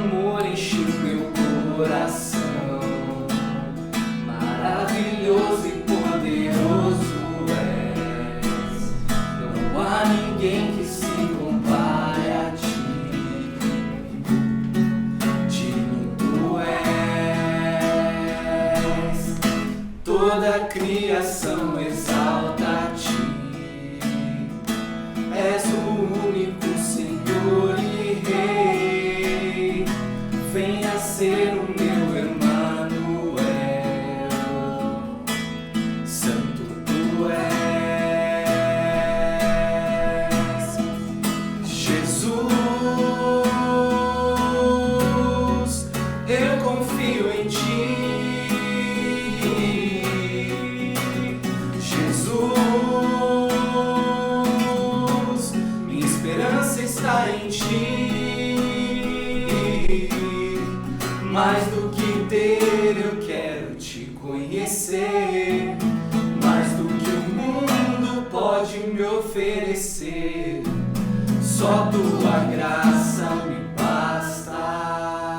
amor enche o meu coração. Maravilhoso e poderoso és. Não há ninguém que se compare a ti. Digno tu és. Toda a criação exalta a ti. És o único Senhor e Rei. Venha ser o meu Emanuel. Santo tu és. Jesus, eu confio em ti. Jesus, minha esperança está em ti. Mais do que ter, eu quero te conhecer. Mais do que o mundo pode me oferecer. Só tua graça me basta.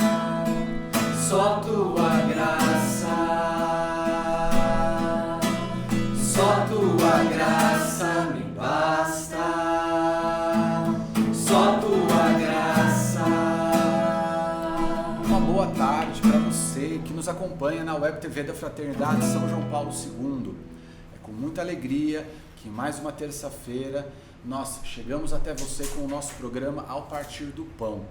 Só tua graça. Só tua graça me basta. Só tua graça. Uma boa tarde para você que nos acompanha na Web TV da Fraternidade São João Paulo II. É com muita alegria que em mais uma terça-feira nós chegamos até você com o nosso programa Ao Partir do Pão.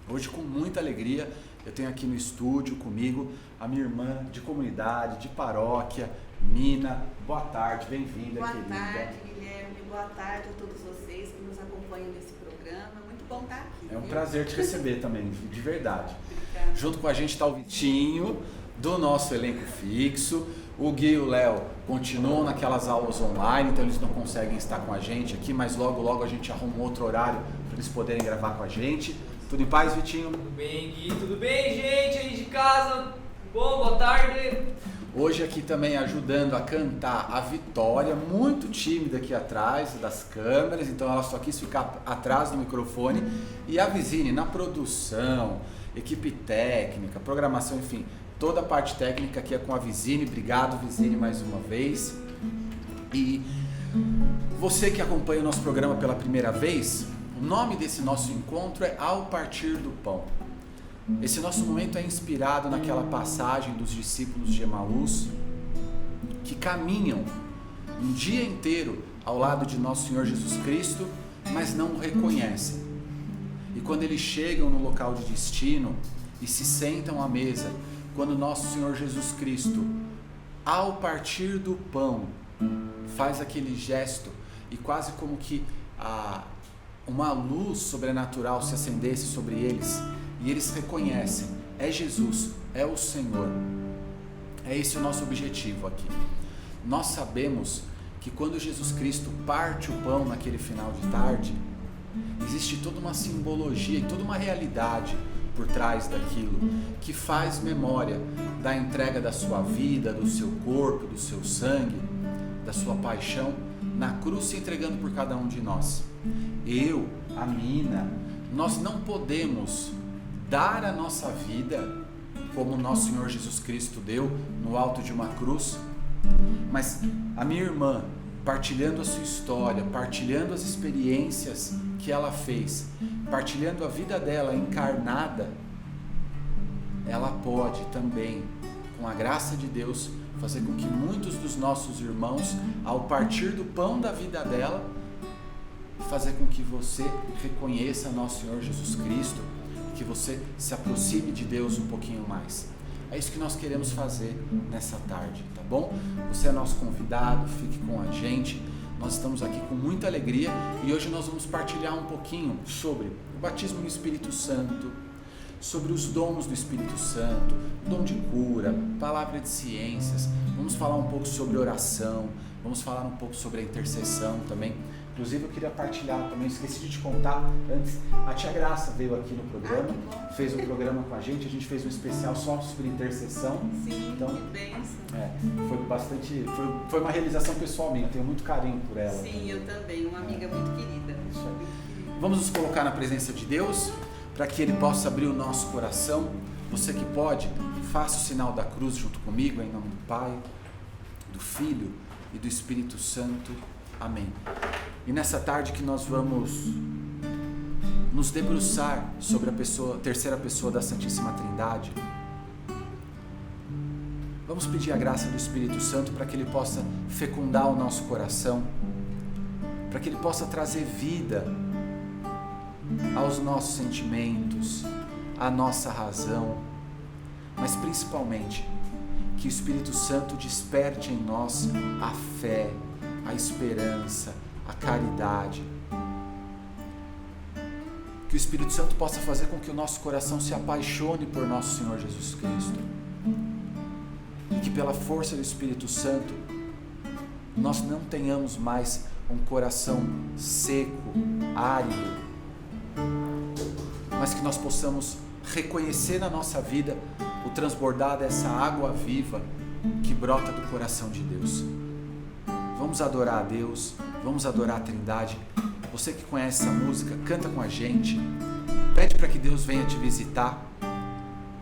Hoje, com muita alegria, eu tenho aqui no estúdio comigo a minha irmã de comunidade, de paróquia, Mina. Boa tarde, bem-vinda, querida. Boa tarde, Guilherme. Boa tarde a todos vocês que nos acompanham nesse programa. Muito bom estar aqui. É um prazer te receber também, de verdade. Obrigada. Junto com a gente está o Vitinho, do nosso elenco fixo. O Gui e o Léo continuam naquelas aulas online, então eles não conseguem estar com a gente aqui, mas logo a gente arruma um outro horário para eles poderem gravar com a gente. Tudo em paz, Vitinho? Tudo bem, Gui? Tudo bem, gente aí de casa? Boa tarde. Hoje aqui também ajudando a cantar a Vitória, muito tímida aqui atrás das câmeras, então ela só quis ficar atrás do microfone. E a Vizine na produção, equipe técnica, programação, enfim, toda a parte técnica aqui é com a Vizine. Obrigado, Vizine, mais uma vez. E você que acompanha o nosso programa pela primeira vez, o nome desse nosso encontro é Ao Partir do Pão. Esse nosso momento é inspirado naquela passagem dos discípulos de Emaús que caminham um dia inteiro ao lado de nosso Senhor Jesus Cristo, mas não o reconhecem. E quando eles chegam no local de destino e se sentam à mesa, quando nosso Senhor Jesus Cristo, ao partir do pão, faz aquele gesto e quase como que uma luz sobrenatural se acendesse sobre eles, e eles reconhecem, é Jesus, é o Senhor. É esse o nosso objetivo aqui. Nós sabemos que quando Jesus Cristo parte o pão naquele final de tarde, existe toda uma simbologia e toda uma realidade por trás daquilo, que faz memória da entrega da sua vida, do seu corpo, do seu sangue, da sua paixão, na cruz se entregando por cada um de nós. Eu, a Mina, nós não podemos dar a nossa vida como nosso Senhor Jesus Cristo deu no alto de uma cruz, mas a minha irmã, partilhando a sua história, partilhando as experiências que ela fez, partilhando a vida dela encarnada, ela pode também, com a graça de Deus, fazer com que muitos dos nossos irmãos, ao partir do pão da vida dela, fazer com que você reconheça nosso Senhor Jesus Cristo, que você se aproxime de Deus um pouquinho mais. É isso que nós queremos fazer nessa tarde, tá bom? Você é nosso convidado, fique com a gente. Nós estamos aqui com muita alegria e hoje nós vamos partilhar um pouquinho sobre o batismo no Espírito Santo, sobre os dons do Espírito Santo, dom de cura, palavra de ciências. Vamos falar um pouco sobre oração, vamos falar um pouco sobre a intercessão também. Inclusive eu queria partilhar também, esqueci de te contar antes, a tia Graça veio aqui no programa, fez um programa com a gente fez um especial só sobre intercessão. Sim, então, que bênção. Foi uma realização pessoal minha, eu tenho muito carinho por ela. Sim, eu também, uma amiga muito querida. Isso aí. Vamos nos colocar na presença de Deus para que Ele possa abrir o nosso coração. Você que pode, faça o sinal da cruz junto comigo, em nome do Pai, do Filho e do Espírito Santo. Amém. E nessa tarde que nós vamos nos debruçar sobre a terceira pessoa da Santíssima Trindade, vamos pedir a graça do Espírito Santo para que Ele possa fecundar o nosso coração, para que Ele possa trazer vida aos nossos sentimentos, à nossa razão, mas principalmente que o Espírito Santo desperte em nós a fé, a esperança, a caridade. Que o Espírito Santo possa fazer com que o nosso coração se apaixone por nosso Senhor Jesus Cristo. E que pela força do Espírito Santo nós não tenhamos mais um coração seco, árido, mas que nós possamos reconhecer na nossa vida o transbordar dessa água viva que brota do coração de Deus. Vamos adorar a Deus, vamos adorar a Trindade. Você que conhece essa música, canta com a gente, pede para que Deus venha te visitar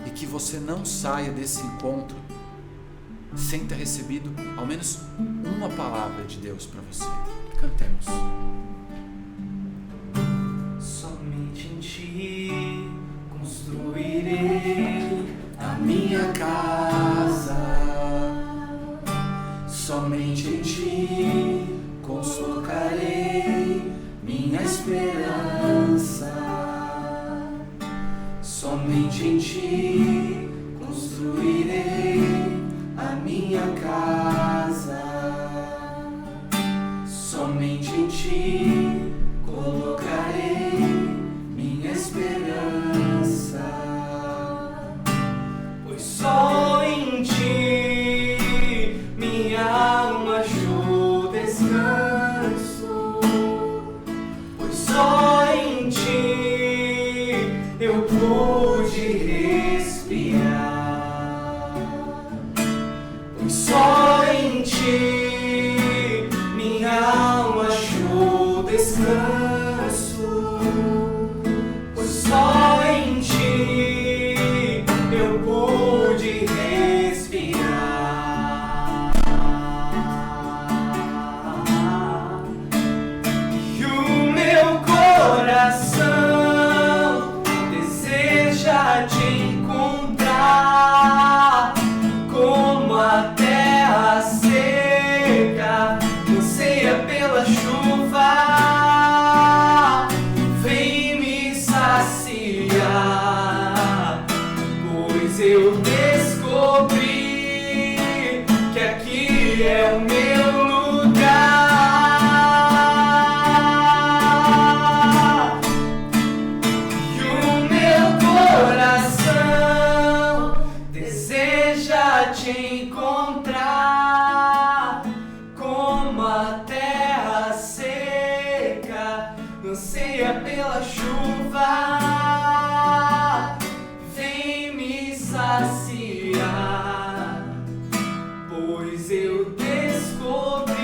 e que você não saia desse encontro sem ter recebido ao menos uma palavra de Deus para você. Cantemos. Somente em Ti construirei a minha casa. Somente em Ti colocarei minha esperança. Somente em Ti construirei a minha casa. Somente em Ti colocarei minha esperança, pois só em Ti minha alma achou descanso, pois só em Ti eu pude respirar, pois só em Ti minha alma achou descanso, pois só em Ti eu pude respirar. E o meu coração deseja Te encontrar, como a terra seca anseia pela chuva. Vem me saciar, pois eu descobri que aqui é o meu lugar. E o meu coração deseja Te encontrar, como a terra seca anseia pela chuva. Vem me saciar, pois eu descobri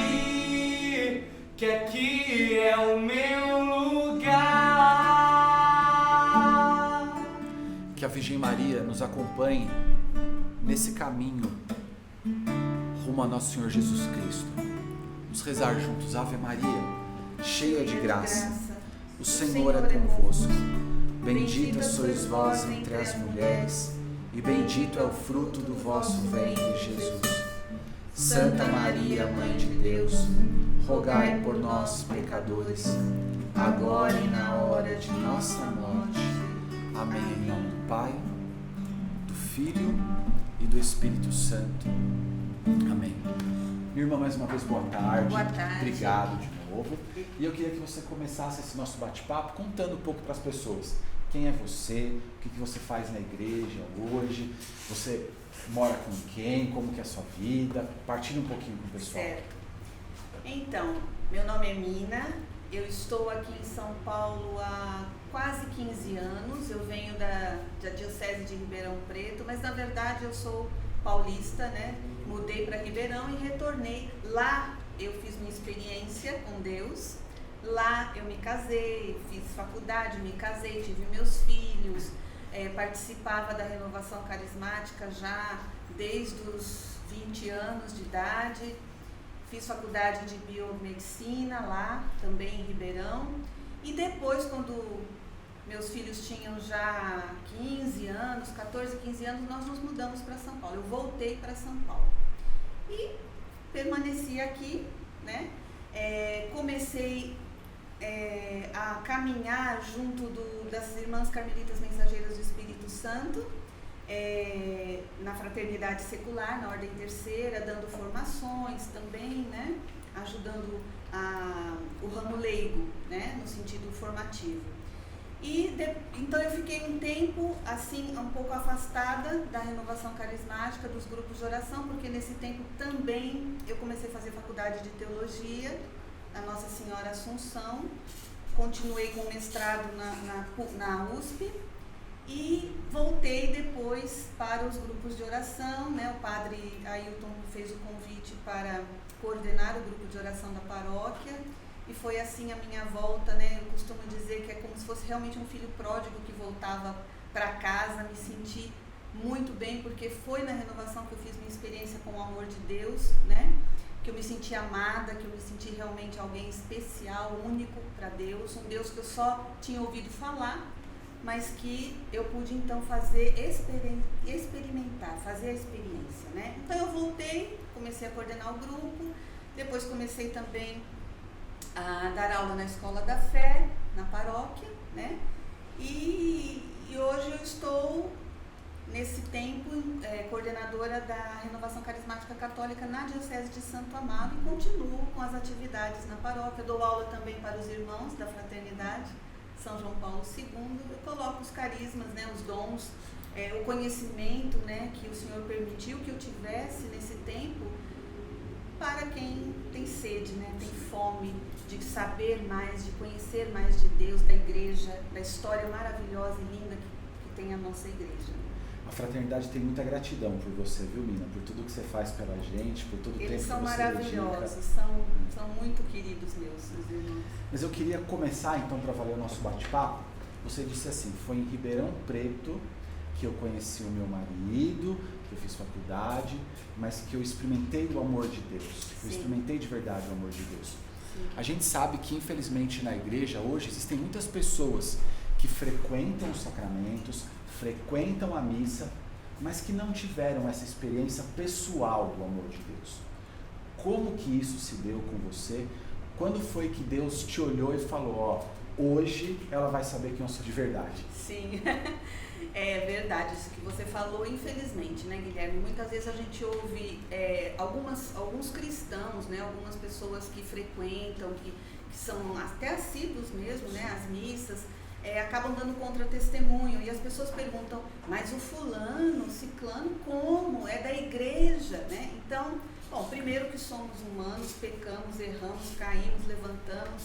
que aqui é o meu lugar. Que a Virgem Maria nos acompanhe nesse caminho rumo a nosso Senhor Jesus Cristo. Vamos rezar juntos. Ave Maria, cheia de graça, o Senhor é convosco. Bendita sois vós entre as mulheres, e bendito é o fruto do vosso ventre, Jesus. Santa Maria, Mãe de Deus, rogai por nós, pecadores, agora e na hora de nossa morte. Amém. Em nome do Pai, do Filho e do Espírito Santo. Amém. Minha irmã, mais uma vez, boa tarde. Boa tarde. Obrigado de novo. E eu queria que você começasse esse nosso bate-papo contando um pouco para as pessoas. Quem é você? O que você faz na igreja hoje? Você mora com quem? Como que é a sua vida? Partilhe um pouquinho com o pessoal. Certo. Então, meu nome é Mina. Eu estou aqui em São Paulo há quase 15 anos. Eu venho da Diocese de Ribeirão Preto, mas na verdade eu sou paulista, né? Mudei para Ribeirão e retornei. Lá eu fiz minha experiência com Deus Lá eu me casei, fiz faculdade, me casei, tive meus filhos, participava da renovação carismática já desde os 20 anos de idade. Fiz faculdade de biomedicina lá, também em Ribeirão. E depois, quando meus filhos tinham já 15 anos, 14, 15 anos, nós nos mudamos para São Paulo. Eu voltei para São Paulo. E permaneci aqui, né? Comecei a caminhar junto das Irmãs Carmelitas Mensageiras do Espírito Santo, na fraternidade secular, na Ordem Terceira, dando formações também, né? Ajudando o ramo leigo, né? No sentido formativo. Então eu fiquei um tempo assim, um pouco afastada da renovação carismática, dos grupos de oração, porque nesse tempo também eu comecei a fazer faculdade de teologia na Nossa Senhora Assunção, continuei com mestrado na USP e voltei depois para os grupos de oração, né? O padre Ailton fez o convite para coordenar o grupo de oração da paróquia. E foi assim a minha volta, né? Eu costumo dizer que é como se fosse realmente um filho pródigo que voltava para casa. Me senti muito bem, porque foi na renovação que eu fiz minha experiência com o amor de Deus, né? Que eu me senti amada, que eu me senti realmente alguém especial, único para Deus. Um Deus que eu só tinha ouvido falar, mas que eu pude então experimentar, fazer a experiência, né? Então eu voltei, comecei a coordenar o grupo, depois comecei também a dar aula na Escola da Fé, na paróquia, né? E hoje eu estou, nesse tempo, coordenadora da Renovação Carismática Católica na Diocese de Santo Amaro e continuo com as atividades na paróquia. Dou aula também para os irmãos da Fraternidade São João Paulo II. Eu coloco os carismas, né, os dons, o conhecimento, né, que o Senhor permitiu que eu tivesse nesse tempo, para quem tem sede, né, tem fome de saber mais, de conhecer mais de Deus, da igreja, da história maravilhosa e linda que tem a nossa igreja. A fraternidade tem muita gratidão por você, viu, Mina? Por tudo que você faz pela gente, por todo o tempo que você dedica. Eles são maravilhosos, são muito queridos meus, os irmãos. Mas eu queria começar, então, para valer o nosso bate-papo. Você disse assim, foi em Ribeirão Preto que eu conheci o meu marido, que eu fiz faculdade, mas que eu experimentei o amor de Deus. Sim. Eu experimentei de verdade o amor de Deus. Sim. A gente sabe que, infelizmente, na igreja hoje existem muitas pessoas que frequentam os sacramentos, frequentam a missa, mas que não tiveram essa experiência pessoal do amor de Deus. Como que isso se deu com você? Quando foi que Deus te olhou e falou, ó, hoje ela vai saber quem eu sou de verdade? Sim, é verdade isso que você falou, infelizmente, né, Guilherme? Muitas vezes a gente ouve alguns cristãos, né, algumas pessoas que frequentam, que são até assíduos mesmo, né, às missas, acabam dando contra-testemunho e as pessoas perguntam, mas o fulano, o ciclano, como? É da igreja, né? Então, bom, primeiro que somos humanos, pecamos, erramos, caímos, levantamos,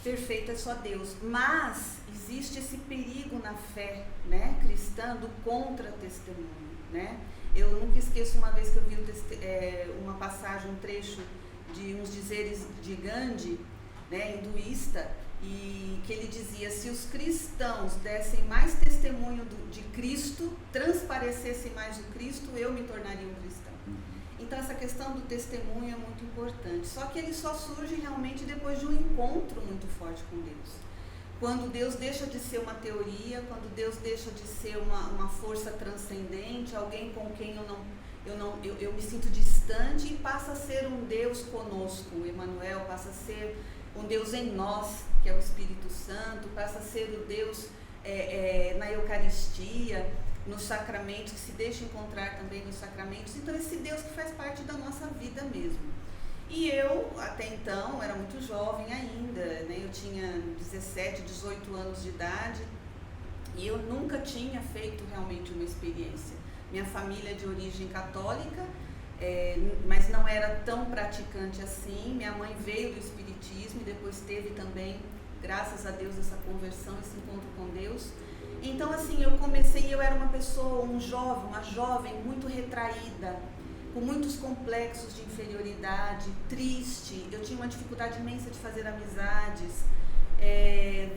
perfeito é só Deus, mas existe esse perigo na fé, né, cristã, do contra-testemunho, né? Eu nunca esqueço uma vez que eu vi uma passagem, um trecho de uns dizeres de Gandhi, né, hinduísta, e que ele dizia, se os cristãos dessem mais testemunho de Cristo, transparecessem mais o Cristo, eu me tornaria um cristão. Então essa questão do testemunho é muito importante, só que ele só surge realmente depois de um encontro muito forte com Deus. Quando Deus deixa de ser uma teoria, quando Deus deixa de ser uma força transcendente, alguém com quem eu me sinto distante, e passa a ser um Deus conosco, o Emmanuel, passa a ser um Deus em nós, que é o Espírito Santo, passa a ser o Deus na Eucaristia, nos sacramentos, que se deixa encontrar também nos sacramentos. Então esse Deus que faz parte da nossa vida mesmo. E eu, até então, era muito jovem ainda, né? Eu tinha 17, 18 anos de idade, e eu nunca tinha feito realmente uma experiência. Minha família é de origem católica, mas não era tão praticante assim. Minha mãe veio do Espiritismo e depois teve também, graças a Deus, essa conversão, esse encontro com Deus. Então, assim, eu era uma pessoa, uma jovem muito retraída, com muitos complexos de inferioridade, triste. Eu tinha uma dificuldade imensa de fazer amizades,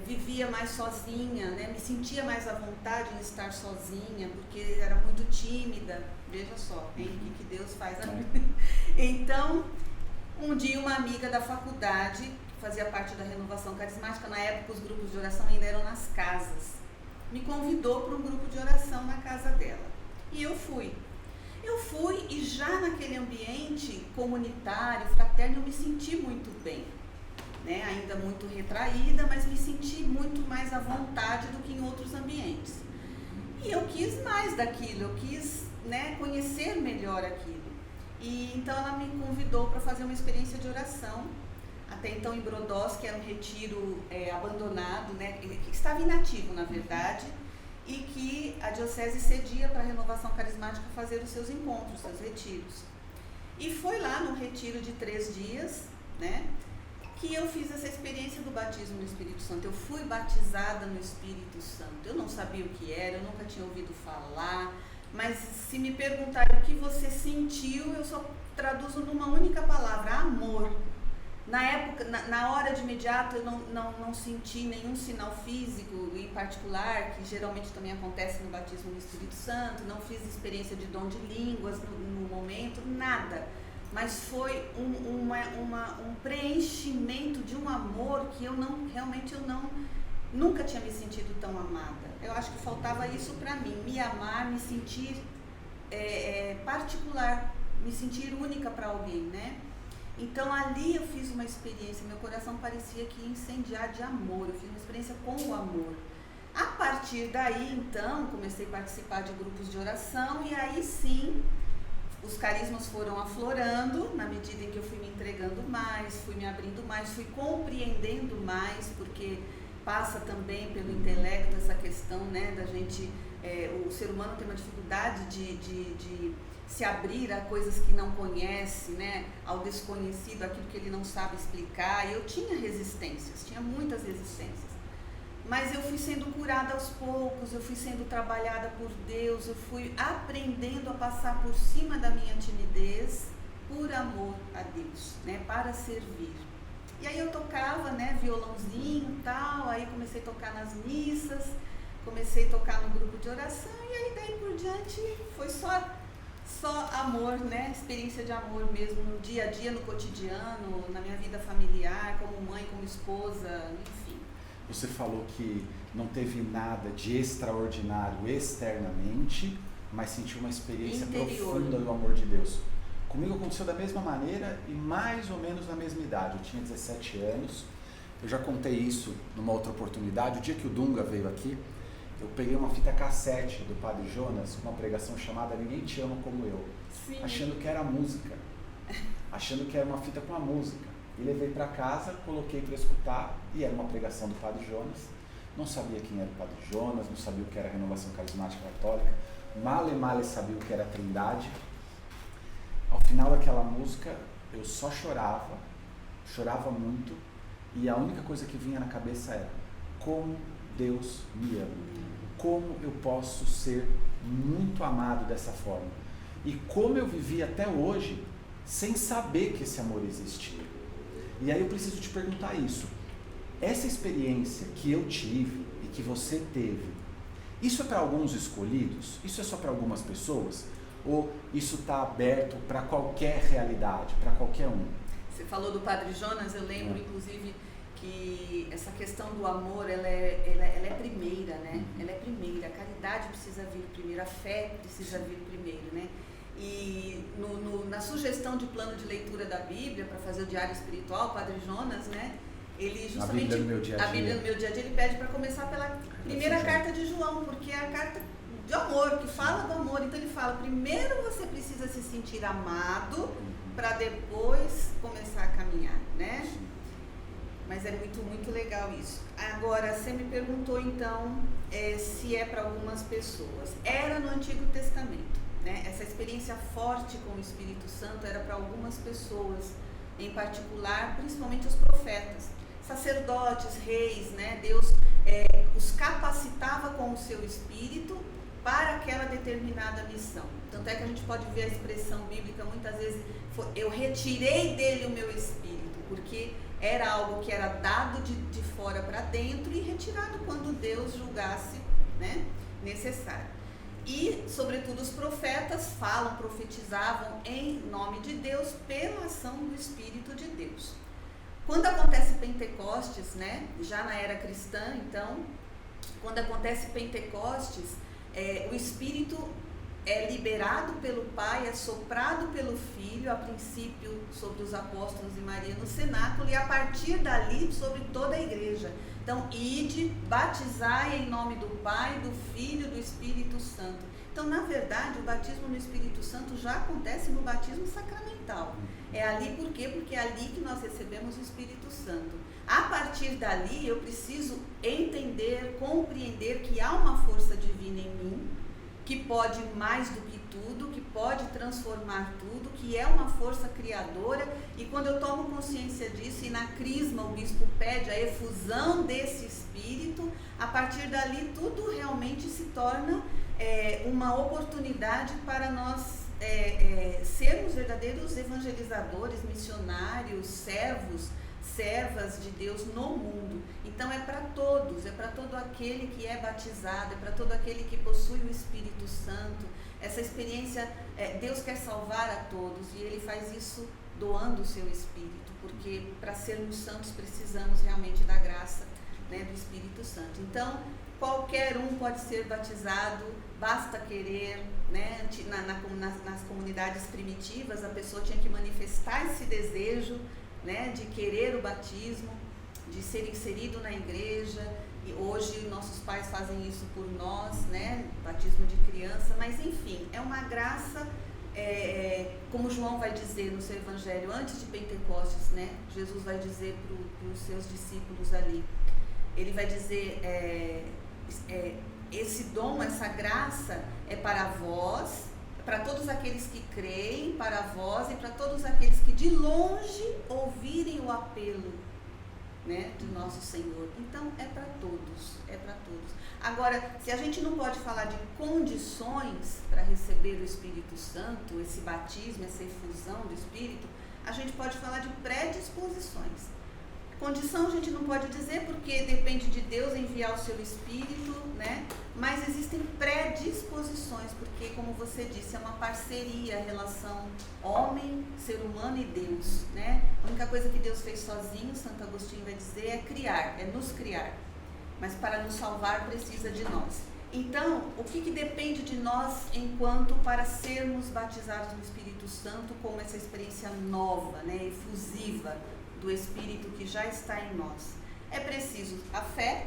vivia mais sozinha, né? Me sentia mais à vontade em estar sozinha, porque era muito tímida. Veja só, hein? O que Deus faz na vida. Então, um dia uma amiga da faculdade, que fazia parte da Renovação Carismática, na época os grupos de oração ainda eram nas casas, me convidou para um grupo de oração na casa dela. E eu fui. E já naquele ambiente comunitário, fraterno, eu me senti muito bem. Né? Ainda muito retraída, mas me senti muito mais à vontade do que em outros ambientes. E eu quis mais daquilo, eu quis, né, conhecer melhor aquilo. E então ela me convidou para fazer uma experiência de oração, até então em Brodós, que era um retiro abandonado, né, que estava inativo na verdade, e que a diocese cedia para a Renovação Carismática fazer os seus encontros, os seus retiros. E foi lá num retiro de 3 dias, né, que eu fiz essa experiência do batismo no Espírito Santo. Eu fui batizada no Espírito Santo. Eu não sabia o que era, eu nunca tinha ouvido falar, mas se me perguntarem o que você sentiu, eu só traduzo numa única palavra: amor. Na época, na hora de imediato, eu não senti nenhum sinal físico em particular, que geralmente também acontece no batismo no Espírito Santo, não fiz experiência de dom de línguas no momento, nada. Mas foi um preenchimento de um amor que realmente eu nunca tinha me sentido tão amada. Eu acho que faltava isso para mim, me amar, me sentir particular, me sentir única para alguém, né? Então ali eu fiz uma experiência, meu coração parecia que ia incendiar de amor, eu fiz uma experiência com o amor. A partir daí, então, comecei a participar de grupos de oração e aí sim, os carismas foram aflorando na medida em que eu fui me entregando mais, fui me abrindo mais, fui compreendendo mais, porque passa também pelo intelecto essa questão, né, da gente, o ser humano tem uma dificuldade de se abrir a coisas que não conhece, né, ao desconhecido, aquilo que ele não sabe explicar. E eu tinha resistências, tinha muitas resistências. Mas eu fui sendo curada aos poucos, eu fui sendo trabalhada por Deus, eu fui aprendendo a passar por cima da minha timidez por amor a Deus, né, para servir. E aí eu tocava, né, violãozinho e tal, aí comecei a tocar nas missas, comecei a tocar no grupo de oração e aí daí por diante foi só amor, né, experiência de amor mesmo, no dia a dia, no cotidiano, na minha vida familiar, como mãe, como esposa, enfim. Você falou que não teve nada de extraordinário externamente, mas sentiu uma experiência interior, profunda do amor de Deus. Comigo aconteceu da mesma maneira e mais ou menos na mesma idade. Eu tinha 17 anos, eu já contei isso numa outra oportunidade. O dia que o Dunga veio aqui, eu peguei uma fita cassete do Padre Jonas, uma pregação chamada Ninguém Te Ama Como Eu, Sim. achando que era música, achando que era uma fita com a música. E levei para casa, coloquei para escutar, e era uma pregação do Padre Jonas. Não sabia quem era o Padre Jonas, não sabia o que era a Renovação Carismática Católica, male sabia o que era a Trindade. Ao final daquela música, eu só chorava muito, e a única coisa que vinha na cabeça era: como Deus me ama, como eu posso ser muito amado dessa forma, e como eu vivi até hoje sem saber que esse amor existia. E aí eu preciso te perguntar isso: essa experiência que eu tive e que você teve, isso é para alguns escolhidos? Isso é só para algumas pessoas? Ou isso está aberto para qualquer realidade, para qualquer um? Você falou do Padre Jonas, eu lembro inclusive que essa questão do amor, ela é primeira, né? Ela é primeira, a caridade precisa vir primeiro, a fé precisa vir primeiro, né? E na sugestão de plano de leitura da Bíblia, para fazer o diário espiritual, o Padre Jonas, né? Ele justamente, a Bíblia no meu dia a dia, ele pede para começar pela primeira carta de João, porque é a carta de amor, que fala do amor. Então ele fala: primeiro você precisa se sentir amado, para depois começar a caminhar, né? Mas é muito, muito legal isso. Agora, você me perguntou então se é para algumas pessoas. Era no Antigo Testamento, né? Essa experiência forte com o Espírito Santo era para algumas pessoas, em particular, principalmente os profetas, sacerdotes, reis, né? Deus os capacitava com o seu Espírito para aquela determinada missão. Tanto é que a gente pode ver a expressão bíblica muitas vezes, eu retirei dele o meu espírito, porque era algo que era dado de fora para dentro e retirado quando Deus julgasse, né, necessário. E, sobretudo, os profetas falam, profetizavam em nome de Deus pela ação do Espírito de Deus. Quando acontece Pentecostes, né, já na era cristã, então, quando acontece Pentecostes, o Espírito é liberado pelo Pai, é soprado pelo Filho, a princípio sobre os apóstolos e Maria no cenáculo, e a partir dali sobre toda a igreja. Então, ide, batizai em nome do Pai, do Filho e do Espírito Santo. Então, na verdade, o batismo no Espírito Santo já acontece no batismo sacramental. É ali por quê? Porque é ali que nós recebemos o Espírito Santo. A partir dali, eu preciso entender, compreender que há uma força divina em mim, que pode mais do que tudo, que pode transformar tudo, que é uma força criadora, e quando eu tomo consciência disso, e na crisma o bispo pede a efusão desse espírito, a partir dali tudo realmente se torna uma oportunidade para nós sermos verdadeiros evangelizadores, missionários, servas de Deus no mundo. Então é para todos, é para todo aquele que é batizado, é para todo aquele que possui o Espírito Santo. Essa experiência, Deus quer salvar a todos, e Ele faz isso doando o seu Espírito, porque para sermos santos precisamos realmente da graça, né, do Espírito Santo. Então, qualquer um pode ser batizado, basta querer, né? Nas comunidades primitivas, a pessoa tinha que manifestar esse desejo, né, de querer o batismo, de ser inserido na igreja, e hoje nossos pais fazem isso por nós, né, batismo de criança, mas enfim, é uma graça, como João vai dizer no seu evangelho, antes de Pentecostes, né, Jesus vai dizer para os seus discípulos ali, ele vai dizer, esse dom, essa graça é para vós, para todos aqueles que creem, para vós e para todos aqueles que de longe ouvirem o apelo, né, de nosso Senhor. Então é para todos, é para todos. Agora, se a gente não pode falar de condições para receber o Espírito Santo, esse batismo, essa efusão do Espírito, a gente pode falar de predisposições. Condição a gente não pode dizer, porque depende de Deus enviar o seu Espírito, né? Mas existem predisposições, porque, como você disse, é uma parceria, a relação homem, ser humano e Deus, né? A única coisa que Deus fez sozinho, Santo Agostinho vai dizer, é criar, é nos criar. Mas para nos salvar precisa de nós. Então, o que depende de nós enquanto para sermos batizados no Espírito Santo como essa experiência nova, né? Efusiva, do Espírito que já está em nós? É preciso a fé,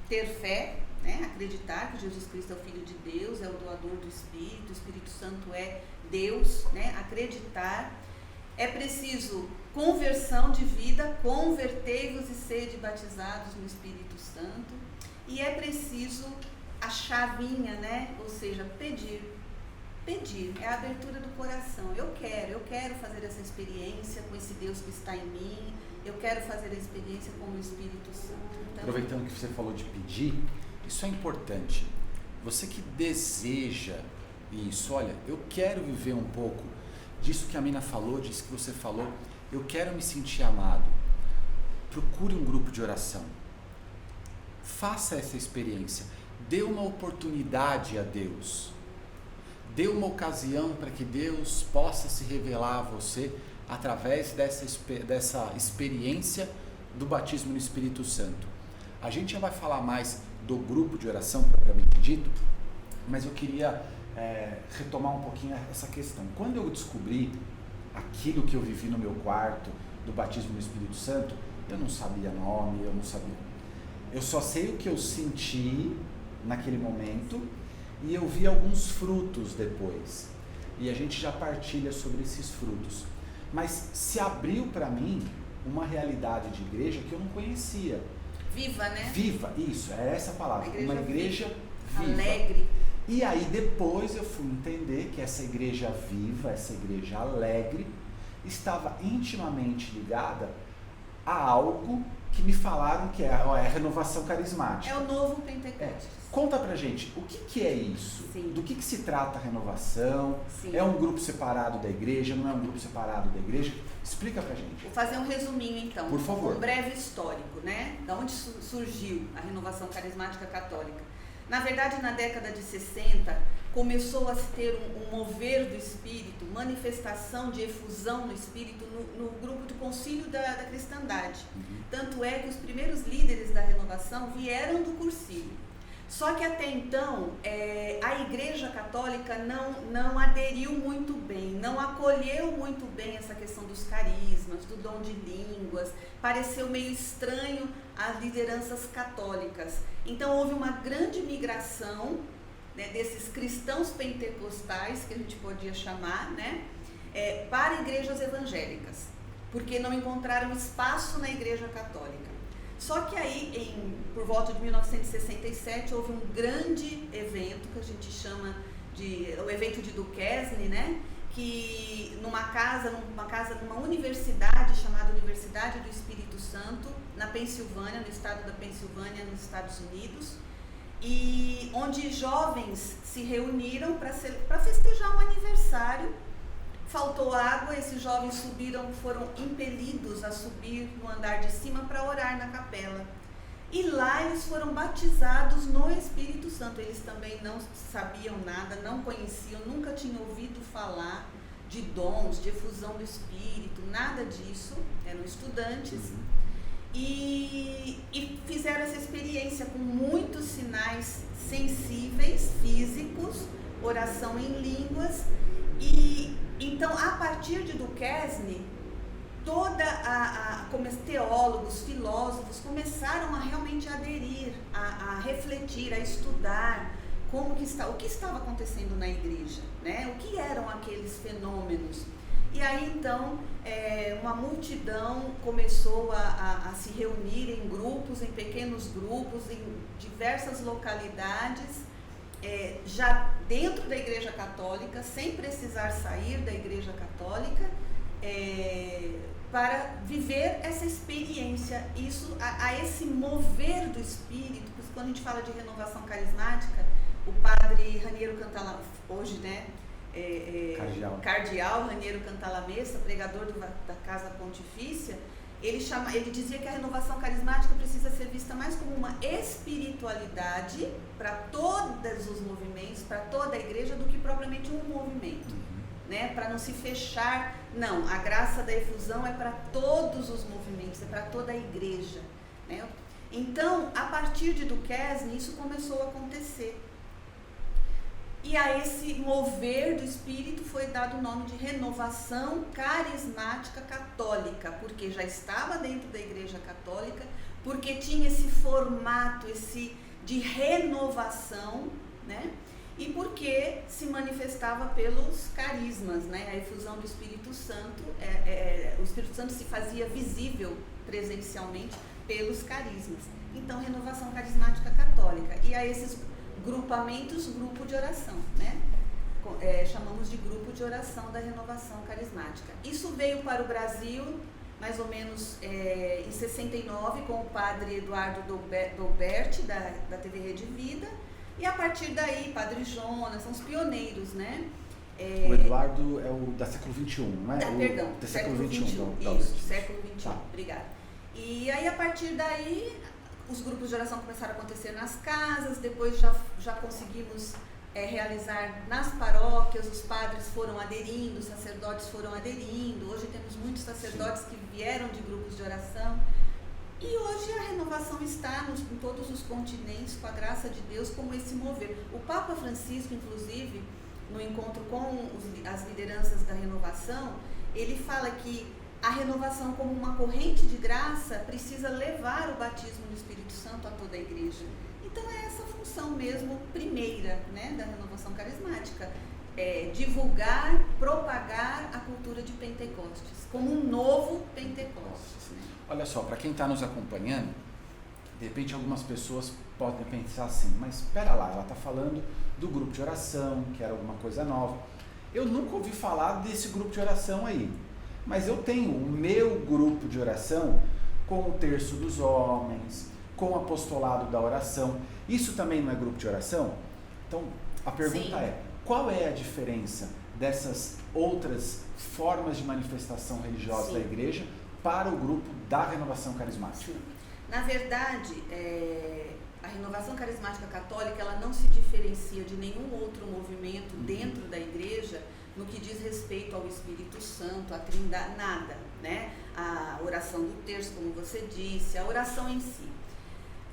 ter fé, né? Acreditar que Jesus Cristo é o Filho de Deus, é o doador do Espírito, o Espírito Santo é Deus, né? Acreditar. É preciso conversão de vida, convertei-vos e sede batizados no Espírito Santo. E é preciso a chavinha, né? Ou seja, pedir, é a abertura do coração. Eu quero fazer essa experiência com esse Deus que está em mim, eu quero fazer a experiência com o Espírito Santo. Então, aproveitando que você falou de pedir, isso é importante. Você que deseja isso, olha, eu quero viver um pouco disso que a Mina falou, disso que você falou, eu quero me sentir amado. Procure um grupo de oração. Faça essa experiência. Dê uma oportunidade a Deus. Dê uma ocasião para que Deus possa se revelar a você através dessa experiência do batismo no Espírito Santo. A gente já vai falar mais do grupo de oração propriamente dito, mas eu queria retomar um pouquinho essa questão. Quando eu descobri aquilo que eu vivi no meu quarto do batismo no Espírito Santo, eu não sabia nome, eu não sabia. Eu só sei o que eu senti naquele momento, e eu vi alguns frutos depois, e a gente já partilha sobre esses frutos, mas se abriu para mim uma realidade de igreja que eu não conhecia. Viva, né? Viva, isso, é essa a palavra, uma igreja viva. Alegre. E aí depois eu fui entender que essa igreja viva, essa igreja alegre, estava intimamente ligada a algo que me falaram que é a renovação carismática. É o novo Pentecostes. Conta pra gente, o que é isso? Sim. Do que se trata a renovação? Sim. É um grupo separado da igreja? Não é um grupo separado da igreja? Explica pra gente. Vou fazer um resuminho então. Por favor. Um breve histórico, né? Da onde surgiu a renovação carismática católica. Na verdade, na década de 60, começou a se ter um mover do Espírito, manifestação de efusão no Espírito no grupo do concílio da cristandade. Tanto é que os primeiros líderes da renovação vieram do Cursilho. Só que até então, a Igreja Católica não aderiu muito bem, não acolheu muito bem essa questão dos carismas, do dom de línguas, pareceu meio estranho às lideranças católicas. Então houve uma grande migração, né, desses cristãos pentecostais, que a gente podia chamar, né, para igrejas evangélicas, porque não encontraram espaço na Igreja Católica. Só que aí, por volta de 1967, houve um grande evento que a gente chama de o evento de Duquesne, né? Que numa universidade chamada Universidade do Espírito Santo, na Pensilvânia, no estado da Pensilvânia, nos Estados Unidos, e onde jovens se reuniram para festejar um aniversário. Faltou água, esses jovens foram impelidos a subir no andar de cima para orar na capela. E lá eles foram batizados no Espírito Santo. Eles também não sabiam nada, não conheciam, nunca tinham ouvido falar de dons, de efusão do Espírito, nada disso. Eram estudantes. E fizeram essa experiência com muitos sinais sensíveis, físicos, oração em línguas. E então, a partir de Duquesne, como teólogos, filósofos começaram a realmente aderir, a refletir, a estudar o que estava acontecendo na igreja, né? O que eram aqueles fenômenos. E aí então uma multidão começou a se reunir em grupos, em pequenos grupos, em diversas localidades, já dentro da Igreja Católica, sem precisar sair da Igreja Católica, para viver essa experiência, a esse mover do Espírito. Porque quando a gente fala de renovação carismática, o padre Raniero Cantalamessa, hoje, né, cardeal Raniero Cantalamessa, pregador da Casa Pontifícia, ele dizia que a renovação carismática precisa ser vista mais como uma espiritualidade para todos os movimentos, para toda a igreja, do que propriamente um movimento, né? Para não se fechar. Não, a graça da efusão é para todos os movimentos, é para toda a igreja, né? Então, a partir de Duquesne, isso começou a acontecer. E a esse mover do Espírito foi dado o nome de renovação carismática católica, porque já estava dentro da Igreja Católica, porque tinha esse formato de renovação, né? E porque se manifestava pelos carismas, né? A efusão do Espírito Santo, o Espírito Santo se fazia visível presencialmente pelos carismas. Então, renovação carismática católica. E a esses grupamentos, grupo de oração, né? Chamamos de grupo de oração da renovação carismática. Isso veio para o Brasil mais ou menos em 69, com o padre Eduardo Dolberti, da TV Rede Vida, e a partir daí, padre Jonas, são os pioneiros, né? O Eduardo é o da século XXI, não é? Perdão, do século XXI. Isso, século XXI, tá. Obrigada. E aí, a partir daí, os grupos de oração começaram a acontecer nas casas, depois já conseguimos realizar nas paróquias, os padres foram aderindo, os sacerdotes foram aderindo. Hoje temos muitos sacerdotes que vieram de grupos de oração. E hoje a renovação está em todos os continentes, com a graça de Deus, como esse mover. O Papa Francisco, inclusive, no encontro com as lideranças da renovação, ele fala que a renovação como uma corrente de graça precisa levar o batismo do Espírito Santo a toda a igreja. Então é essa função mesmo primeira, né, da renovação carismática. Divulgar, propagar a cultura de Pentecostes, como um novo Pentecostes. Né? Olha só, para quem está nos acompanhando, de repente algumas pessoas podem pensar assim, mas espera lá, ela está falando do grupo de oração, que era alguma coisa nova. Eu nunca ouvi falar desse grupo de oração aí. Mas eu tenho o meu grupo de oração com o terço dos homens, com o apostolado da oração. Isso também não é grupo de oração? Então, a pergunta Sim. é, qual é a diferença dessas outras formas de manifestação religiosa Sim. da igreja para o grupo da Renovação Carismática? Na verdade, a Renovação Carismática Católica, ela não se diferencia de nenhum outro movimento dentro da igreja no que diz respeito ao Espírito Santo, à Trindade, nada, né? A oração do terço, como você disse, a oração em si.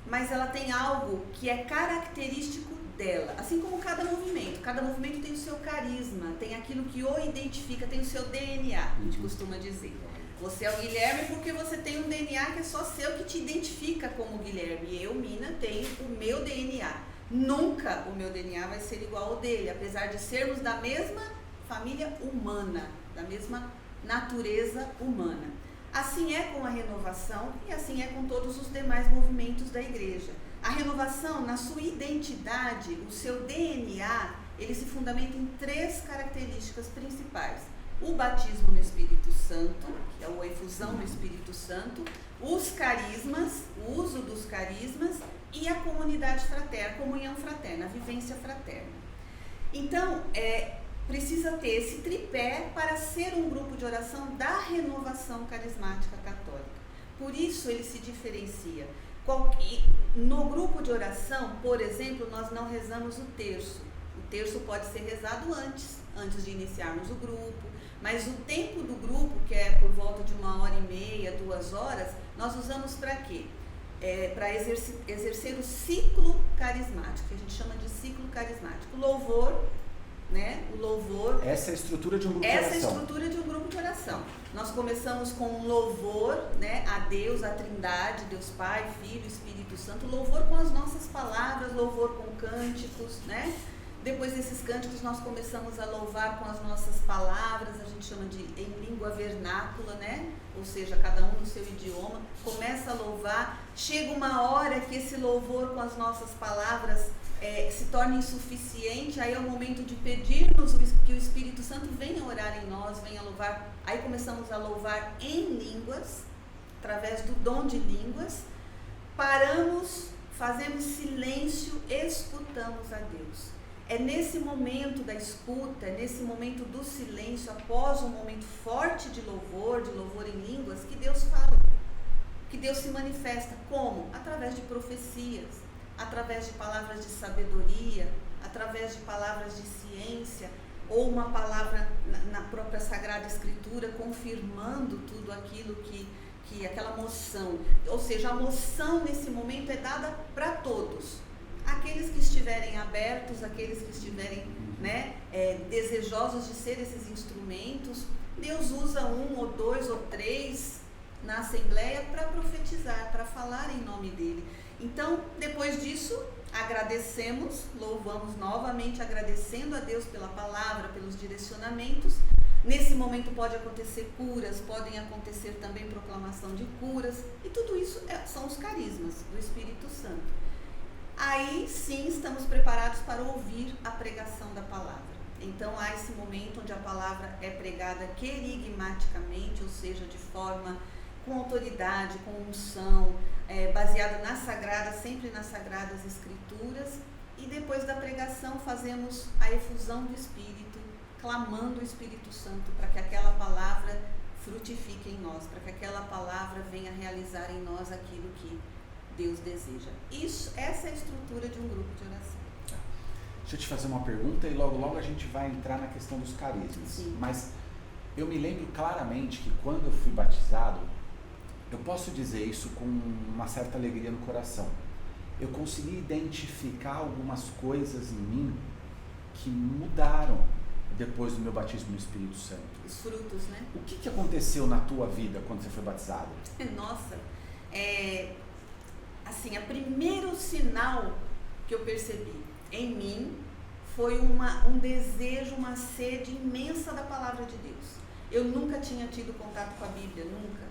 Mas ela tem algo que é característico dela, assim como cada movimento tem o seu carisma, tem aquilo que o identifica, tem o seu DNA, a gente costuma dizer. Você é o Guilherme porque você tem um DNA que é só seu, que te identifica como Guilherme. E eu, Mina, tenho o meu DNA. Nunca o meu DNA vai ser igual ao dele, apesar de sermos da mesma família humana, da mesma natureza humana. Assim é com a renovação e assim é com todos os demais movimentos da igreja. A renovação, na sua identidade, o seu DNA, ele se fundamenta em 3 características principais. O batismo no Espírito Santo, que é a efusão do Espírito Santo, os carismas, o uso dos carismas e a comunidade fraterna, a comunhão fraterna, a vivência fraterna. Então, precisa ter esse tripé para ser um grupo de oração da Renovação Carismática Católica. Por isso ele se diferencia. No grupo de oração, por exemplo, nós não rezamos o terço. O terço pode ser rezado antes de iniciarmos o grupo, mas o tempo do grupo, que é por volta de 1h30, 2 horas, nós usamos para quê? Para exercer o ciclo carismático, que a gente chama de ciclo carismático. Louvor, né? O louvor. Essa é a estrutura de um grupo de oração. Essa é a estrutura de um grupo de oração. Nós começamos com um louvor, né, a Deus, a Trindade, Deus Pai, Filho, Espírito Santo. Louvor com as nossas palavras, louvor com cânticos, né? Depois desses cânticos nós começamos a louvar com as nossas palavras, a gente chama de em língua vernácula, né? Ou seja, cada um no seu idioma, começa a louvar. Chega uma hora que esse louvor com as nossas palavras se torna insuficiente, aí é o momento de pedirmos que o Espírito Santo venha orar em nós, venha louvar. Aí começamos a louvar em línguas, através do dom de línguas. Paramos, fazemos silêncio, escutamos a Deus. É nesse momento da escuta, é nesse momento do silêncio, após um momento forte de louvor em línguas, que Deus fala, que Deus se manifesta. Como? Através de profecias, através de palavras de sabedoria, através de palavras de ciência, ou uma palavra na própria Sagrada Escritura, confirmando tudo aquilo que aquela moção. Ou seja, a moção nesse momento é dada para todos. Aqueles que estiverem abertos, aqueles que estiverem, né, desejosos de ser esses instrumentos, Deus usa 1 ou 2 ou 3 na Assembleia para profetizar, para falar em nome dele. Então, depois disso, agradecemos, louvamos novamente, agradecendo a Deus pela palavra, pelos direcionamentos. Nesse momento pode acontecer curas, podem acontecer também proclamação de curas, e tudo isso são os carismas do Espírito Santo. Aí sim estamos preparados para ouvir a pregação da palavra. Então há esse momento onde a palavra é pregada querigmaticamente, ou seja, de forma com autoridade, com unção, baseada sempre nas Sagradas Escrituras. E depois da pregação fazemos a efusão do Espírito, clamando o Espírito Santo para que aquela palavra frutifique em nós, para que aquela palavra venha realizar em nós aquilo que Deus deseja. Essa é a estrutura de um grupo de oração. Deixa eu te fazer uma pergunta e logo a gente vai entrar na questão dos carismas. Sim. Mas eu me lembro claramente que quando eu fui batizado, eu posso dizer isso com uma certa alegria no coração. Eu consegui identificar algumas coisas em mim que mudaram depois do meu batismo no Espírito Santo. Os frutos, né? O que aconteceu na tua vida quando você foi batizado? Nossa, assim, o primeiro sinal que eu percebi em mim foi um desejo, uma sede imensa da palavra de Deus. Eu nunca tinha tido contato com a Bíblia, nunca.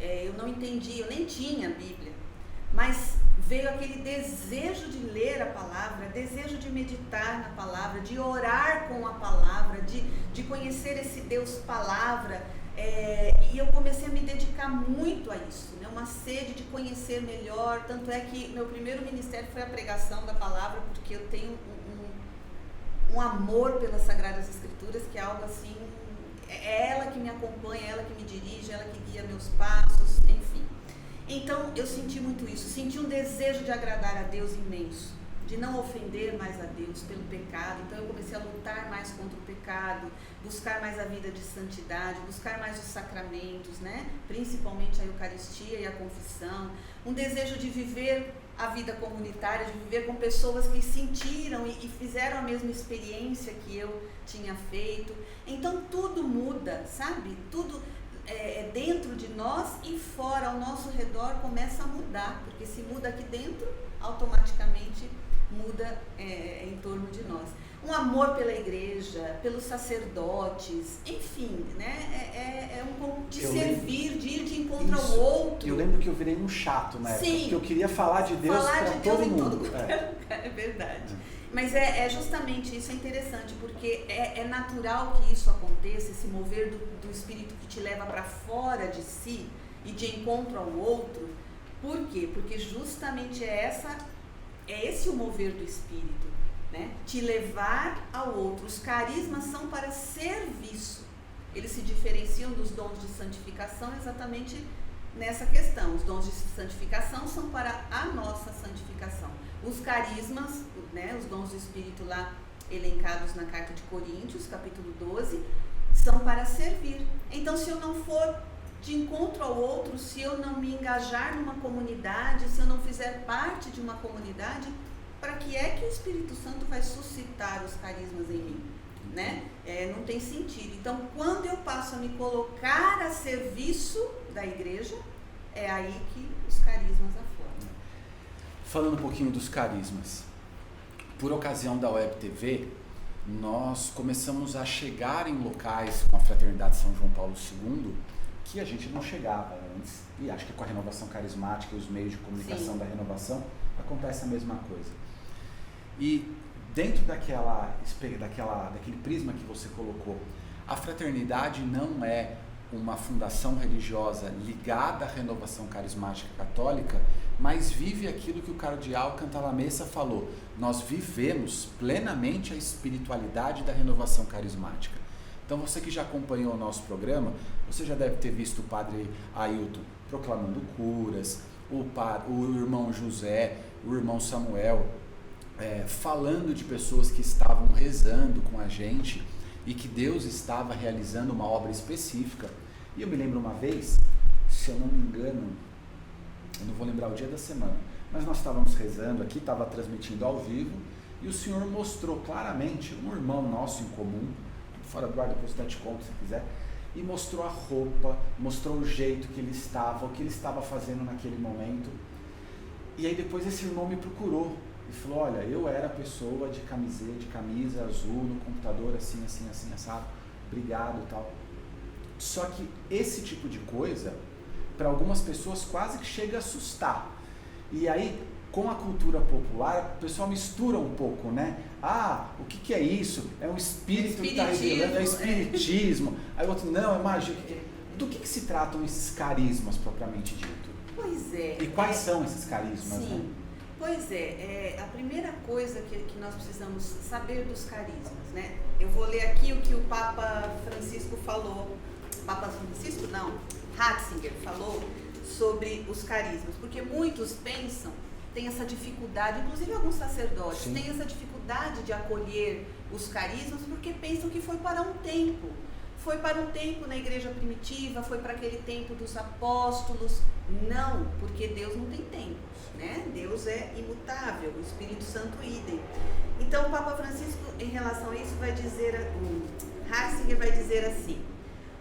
Eu não entendia, eu nem tinha Bíblia, mas veio aquele desejo de ler a palavra, desejo de meditar na palavra, de orar com a palavra, de conhecer esse Deus palavra. E eu comecei a me dedicar muito a isso, né? Uma sede de conhecer melhor, tanto é que meu primeiro ministério foi a pregação da palavra, porque eu tenho um amor pelas Sagradas Escrituras, que é algo assim, é ela que me acompanha, é ela que me dirige, é ela que guia meus passos, enfim. Então eu senti muito isso, senti um desejo de agradar a Deus imenso, de não ofender mais a Deus pelo pecado. Então eu comecei a lutar mais contra o pecado, buscar mais a vida de santidade, buscar mais os sacramentos, né? Principalmente a Eucaristia e a confissão, um desejo de viver a vida comunitária, de viver com pessoas que sentiram e fizeram a mesma experiência que eu tinha feito. Então tudo muda, sabe? Tudo dentro de nós e fora, ao nosso redor, começa a mudar, porque se muda aqui dentro, automaticamente muda em torno de nós. Um amor pela igreja, pelos sacerdotes, enfim, né? É um pouco de servir, de ir de encontro ao outro. Eu lembro que eu virei um chato na época, porque eu queria falar de Deus para todo mundo. É verdade. Mas é justamente isso, é interessante, porque é natural que isso aconteça, esse mover do Espírito que te leva para fora de si e de encontro ao outro. Por quê? Porque justamente é esse o mover do Espírito, né? Te levar ao outro. Os carismas são para serviço. Eles se diferenciam dos dons de santificação exatamente nessa questão. Os dons de santificação são para a nossa santificação. Os carismas, né, os dons do Espírito lá elencados na carta de Coríntios, capítulo 12, são para servir. Então, se eu não for de encontro ao outro, se eu não me engajar numa comunidade, se eu não fizer parte de uma comunidade, para que é que o Espírito Santo vai suscitar os carismas em mim? Né? Não tem sentido. Então, quando eu passo a me colocar a serviço da igreja, é aí que os carismas afloram. Falando um pouquinho dos carismas, por ocasião da Web TV, nós começamos a chegar em locais com a Fraternidade São João Paulo II que a gente não chegava antes, e acho que com a renovação carismática e os meios de comunicação Sim. da renovação acontece a mesma coisa. E dentro daquele prisma que você colocou, a fraternidade não é uma fundação religiosa ligada à renovação carismática católica, mas vive aquilo que o cardeal Cantalamessa falou: nós vivemos plenamente a espiritualidade da renovação carismática. Então você que já acompanhou o nosso programa, você já deve ter visto o padre Ailton proclamando curas, o irmão José, o irmão Samuel, falando de pessoas que estavam rezando com a gente e que Deus estava realizando uma obra específica. E eu me lembro uma vez, se eu não me engano, eu não vou lembrar o dia da semana, mas nós estávamos rezando aqui, estava transmitindo ao vivo, e o Senhor mostrou claramente um irmão nosso em comum, fora do ar, depois eu te conto se quiser, e mostrou a roupa, mostrou o jeito que ele estava, o que ele estava fazendo naquele momento. E aí depois esse irmão me procurou e falou: olha, eu era a pessoa de camisa azul no computador, assim, assado, obrigado e tal. Só que esse tipo de coisa, para algumas pessoas, quase que chega a assustar. E aí, com a cultura popular, o pessoal mistura um pouco, né? Ah, o que é isso? É um espírito que está revelando, é espiritismo. Aí o outro, não, é magia. Do que se tratam esses carismas, propriamente dito? Pois é. E quais são esses carismas? Sim. Né? Pois a primeira coisa que nós precisamos saber dos carismas, né? Eu vou ler aqui o que o Papa Francisco falou. Papa Francisco não, Ratzinger falou sobre os carismas, porque muitos pensam, tem essa dificuldade, inclusive alguns sacerdotes, Sim. têm essa dificuldade de acolher os carismas porque pensam que foi para um tempo. Foi para um tempo na igreja primitiva, foi para aquele tempo dos apóstolos. Não, porque Deus não tem tempo, né? Deus é imutável, o Espírito Santo idem. Então o Papa Francisco, em relação a isso, vai dizer, Ratzinger vai dizer assim: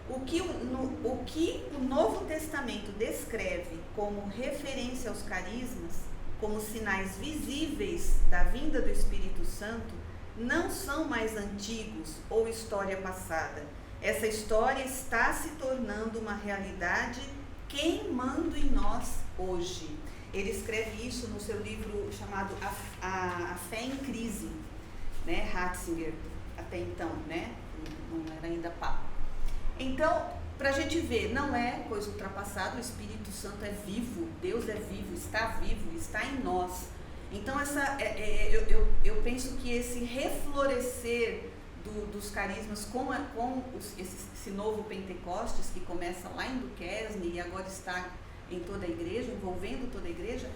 o que o Novo Testamento descreve como referência aos carismas, como sinais visíveis da vinda do Espírito Santo, não são mais antigos ou história passada. Essa história está se tornando uma realidade queimando em nós hoje. Ele escreve isso no seu livro chamado A Fé em Crise, né? Ratzinger, até então, né? Não era ainda Papa. Então, para a gente ver, não é coisa ultrapassada, o Espírito Santo é vivo, Deus é vivo, está em nós. Então eu penso que esse reflorescer dos carismas com esse novo Pentecostes, que começa lá em Duquesne e agora está em toda a igreja, envolvendo toda a igreja,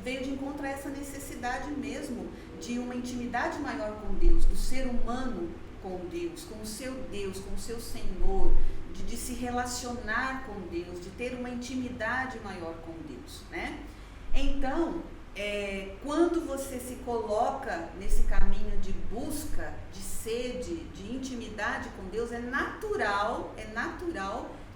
veio de encontro a essa necessidade mesmo de uma intimidade maior com Deus, do ser humano com Deus, com o seu Senhor, de se relacionar com Deus, de ter uma intimidade maior com Deus, né? Então, quando você se coloca nesse caminho de busca, de sede, de intimidade com Deus, é natural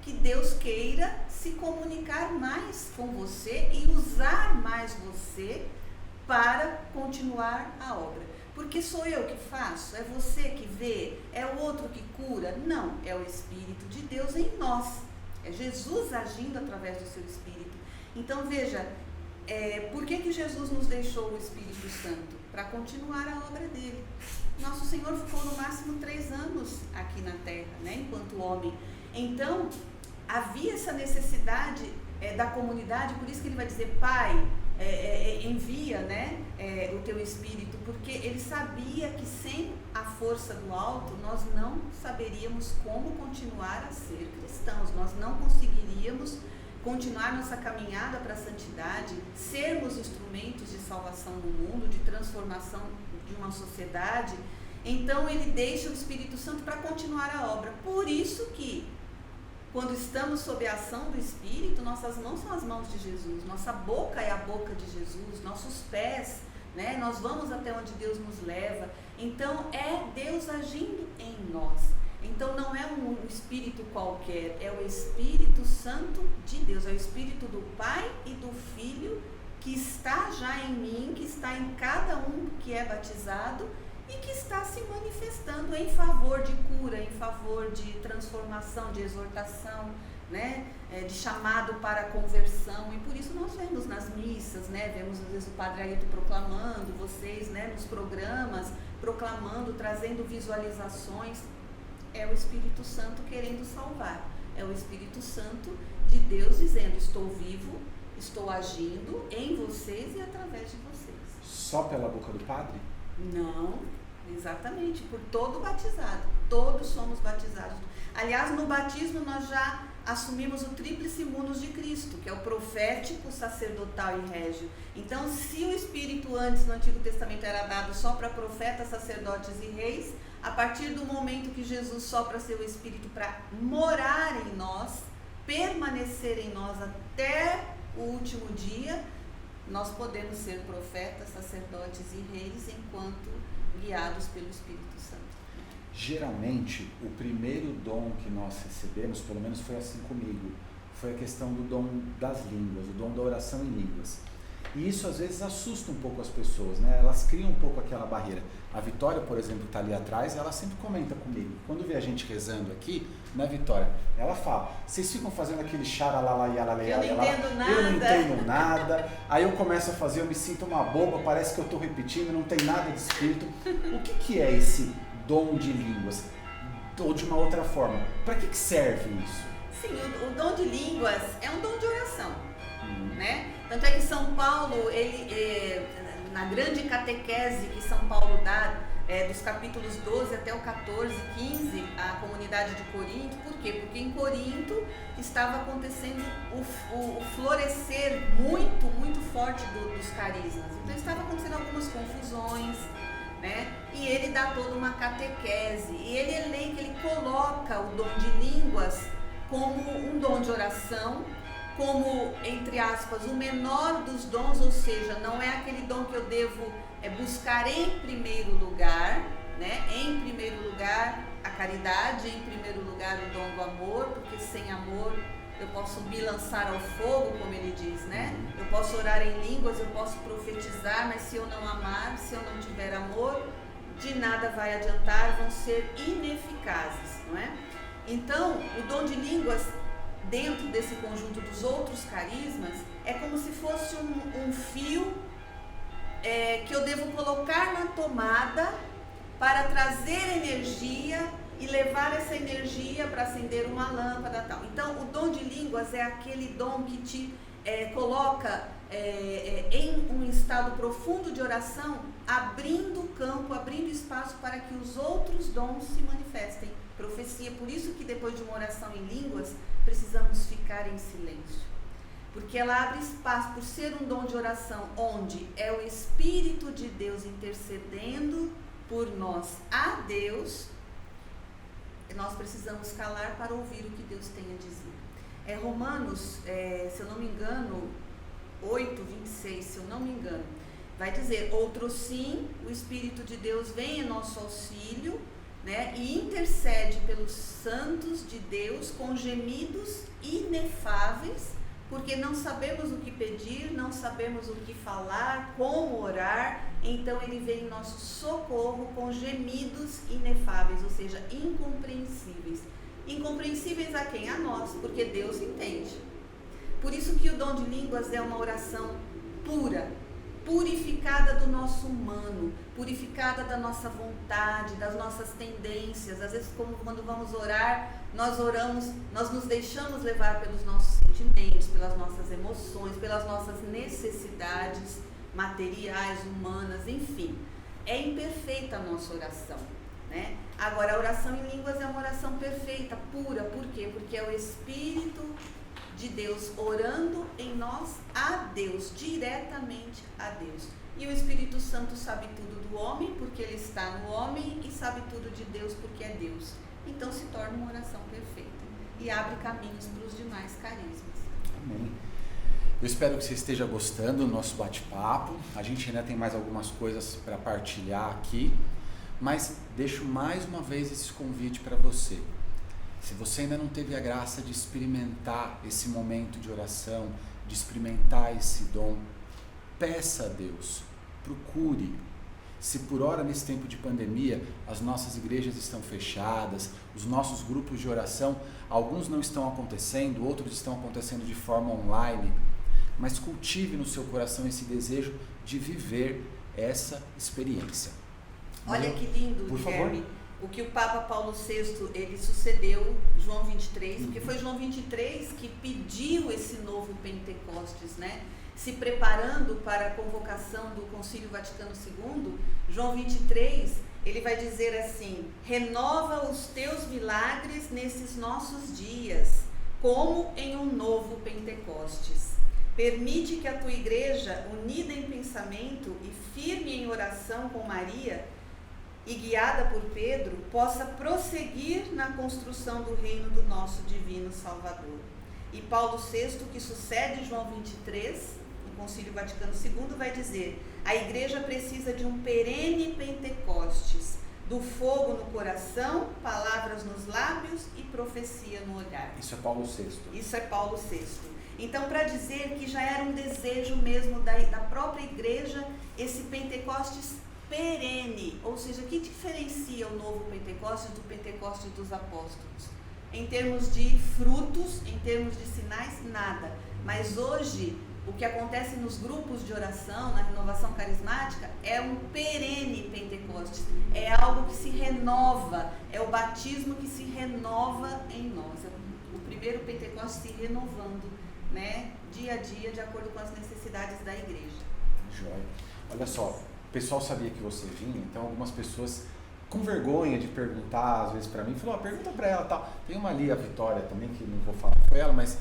que Deus queira se comunicar mais com você e usar mais você para continuar a obra. Porque sou eu que faço? É você que vê? É o outro que cura? Não, é o Espírito de Deus em nós. É Jesus agindo através do seu Espírito. Então veja, por que Jesus nos deixou o Espírito Santo? Para continuar a obra dele. Nosso Senhor ficou no máximo 3 anos aqui na Terra, né, enquanto homem. Então, havia essa necessidade da comunidade, por isso que ele vai dizer, Pai, envia, né, o teu Espírito, porque ele sabia que sem a força do alto, nós não saberíamos como continuar a ser cristãos, nós não conseguiríamos continuar nossa caminhada para a santidade, sermos instrumentos de salvação no mundo, de transformação de uma sociedade. Então ele deixa o Espírito Santo para continuar a obra. Por isso que, quando estamos sob a ação do Espírito, nossas mãos são as mãos de Jesus, nossa boca é a boca de Jesus, nossos pés, né, nós vamos até onde Deus nos leva. Então é Deus agindo em nós. Então não é um Espírito qualquer, é o Espírito Santo de Deus, é o Espírito do Pai e do Filho que está já em mim, que está em cada um que é batizado e que está se manifestando em favor de cura, em favor de transformação, de exortação, né? De chamado para a conversão. E por isso nós vemos nas missas, né? Vemos às vezes o Padre Ailton proclamando, vocês, né, nos programas, proclamando, trazendo visualizações. É o Espírito Santo querendo salvar, é o Espírito Santo de Deus dizendo, estou vivo, estou agindo em vocês e através de vocês. Só pela boca do Padre? Não, exatamente, por todo batizado, todos somos batizados. Aliás, no batismo nós já assumimos o tríplice munus de Cristo, que é o profético, sacerdotal e régio. Então, se o Espírito antes no Antigo Testamento era dado só para profetas, sacerdotes e reis, a partir do momento que Jesus sopra seu Espírito para morar em nós, permanecer em nós até o último dia, nós podemos ser profetas, sacerdotes e reis enquanto guiados pelo Espírito Santo. Geralmente, o primeiro dom que nós recebemos, pelo menos foi assim comigo, foi a questão do dom das línguas, o dom da oração em línguas. E isso às vezes assusta um pouco as pessoas, né? Elas criam um pouco aquela barreira. A Vitória, por exemplo, que está ali atrás, ela sempre comenta comigo. Quando vê a gente rezando aqui, né, Vitória? Ela fala, vocês ficam fazendo aquele xaralala e alalê, eu não entendo nada. Aí eu começo a fazer, eu me sinto uma boba, parece que eu estou repetindo, não tem nada de espírito. O que é esse dom de línguas? Ou de uma outra forma, para que serve isso? Sim, o dom de línguas é um dom de oração, né? Tanto é que São Paulo, ele, na grande catequese que São Paulo dá, dos capítulos 12 até o 14, 15, a comunidade de Corinto. Por quê? Porque em Corinto estava acontecendo o florescer muito, muito forte dos carismas. Então estava acontecendo algumas confusões, né? E ele dá toda uma catequese, e ele elenca, ele coloca o dom de línguas como um dom de oração, como, entre aspas, o menor dos dons, ou seja, não é aquele dom que eu devo buscar em primeiro lugar, né? Em primeiro lugar a caridade, em primeiro lugar o dom do amor, porque sem amor eu posso me lançar ao fogo, como ele diz, né? Eu posso orar em línguas, eu posso profetizar, mas se eu não amar, se eu não tiver amor, de nada vai adiantar, vão ser ineficazes, não é? Então, o dom de línguas, dentro desse conjunto dos outros carismas, é como se fosse um fio que eu devo colocar na tomada para trazer energia e levar essa energia para acender uma lâmpada tal. Então, o dom de línguas é aquele dom que te coloca em um estado profundo de oração, abrindo campo, abrindo espaço para que os outros dons se manifestem. Profecia, por isso que depois de uma oração em línguas, precisamos ficar em silêncio. Porque ela abre espaço, por ser um dom de oração, onde é o Espírito de Deus intercedendo por nós a Deus, nós precisamos calar para ouvir o que Deus tem a dizer. Romanos, se eu não me engano, 8:26, se eu não me engano, vai dizer: outro sim, o Espírito de Deus vem em nosso auxílio, né, e intercede pelos santos de Deus com gemidos inefáveis, porque não sabemos o que pedir, não sabemos o que falar, como orar, então ele vem em nosso socorro com gemidos inefáveis, ou seja, incompreensíveis. Incompreensíveis a quem? A nós, porque Deus entende. Por isso que o dom de línguas é uma oração pura, purificada do nosso humano, purificada da nossa vontade, das nossas tendências. Às vezes, como quando vamos orar, nós oramos, nós nos deixamos levar pelos nossos sentimentos, pelas nossas emoções, pelas nossas necessidades materiais, humanas, enfim. É imperfeita a nossa oração, né? Agora, a oração em línguas é uma oração perfeita, pura. Por quê? Porque é o Espírito de Deus orando em nós a Deus, diretamente a Deus. E o Espírito Santo sabe tudo do homem, porque ele está no homem, e sabe tudo de Deus, porque é Deus. Então se torna uma oração perfeita e abre caminhos para os demais carismas. Amém. Eu espero que você esteja gostando do nosso bate-papo. A gente ainda tem mais algumas coisas para partilhar aqui, mas deixo mais uma vez esse convite para você. Se você ainda não teve a graça de experimentar esse momento de oração, de experimentar esse dom, peça a Deus, procure. Se por hora, nesse tempo de pandemia, as nossas igrejas estão fechadas, os nossos grupos de oração, alguns não estão acontecendo, outros estão acontecendo de forma online, mas cultive no seu coração esse desejo de viver essa experiência. Olha que lindo, por Guilherme. favor. O que o Papa Paulo VI, ele sucedeu João 23, porque foi João 23 que pediu esse novo Pentecostes, né? Se preparando para a convocação do Concílio Vaticano II, João 23, ele vai dizer assim: renova os teus milagres nesses nossos dias, como em um novo Pentecostes. Permite que a tua igreja, unida em pensamento e firme em oração com Maria, e guiada por Pedro, possa prosseguir na construção do reino do nosso divino Salvador. E Paulo VI, que sucede João 23, no Concílio Vaticano II, vai dizer: a igreja precisa de um perene Pentecostes, do fogo no coração, palavras nos lábios e profecia no olhar. Isso é Paulo VI. Isso é Paulo VI. Então, para dizer que já era um desejo mesmo da própria igreja, esse Pentecostes perene, ou seja, que diferencia o novo Pentecostes do Pentecostes dos apóstolos? Em termos de frutos, em termos de sinais, nada. Mas hoje, o que acontece nos grupos de oração, na renovação carismática, é um perene Pentecostes. É algo que se renova, é o batismo que se renova em nós. É o primeiro Pentecostes se renovando, né, dia a dia, de acordo com as necessidades da igreja. Joia. Olha só. O pessoal sabia que você vinha, então algumas pessoas com vergonha de perguntar, às vezes pra mim, falou, pergunta pra ela, tal. Tem uma ali, a Vitória também, que não vou falar com ela, mas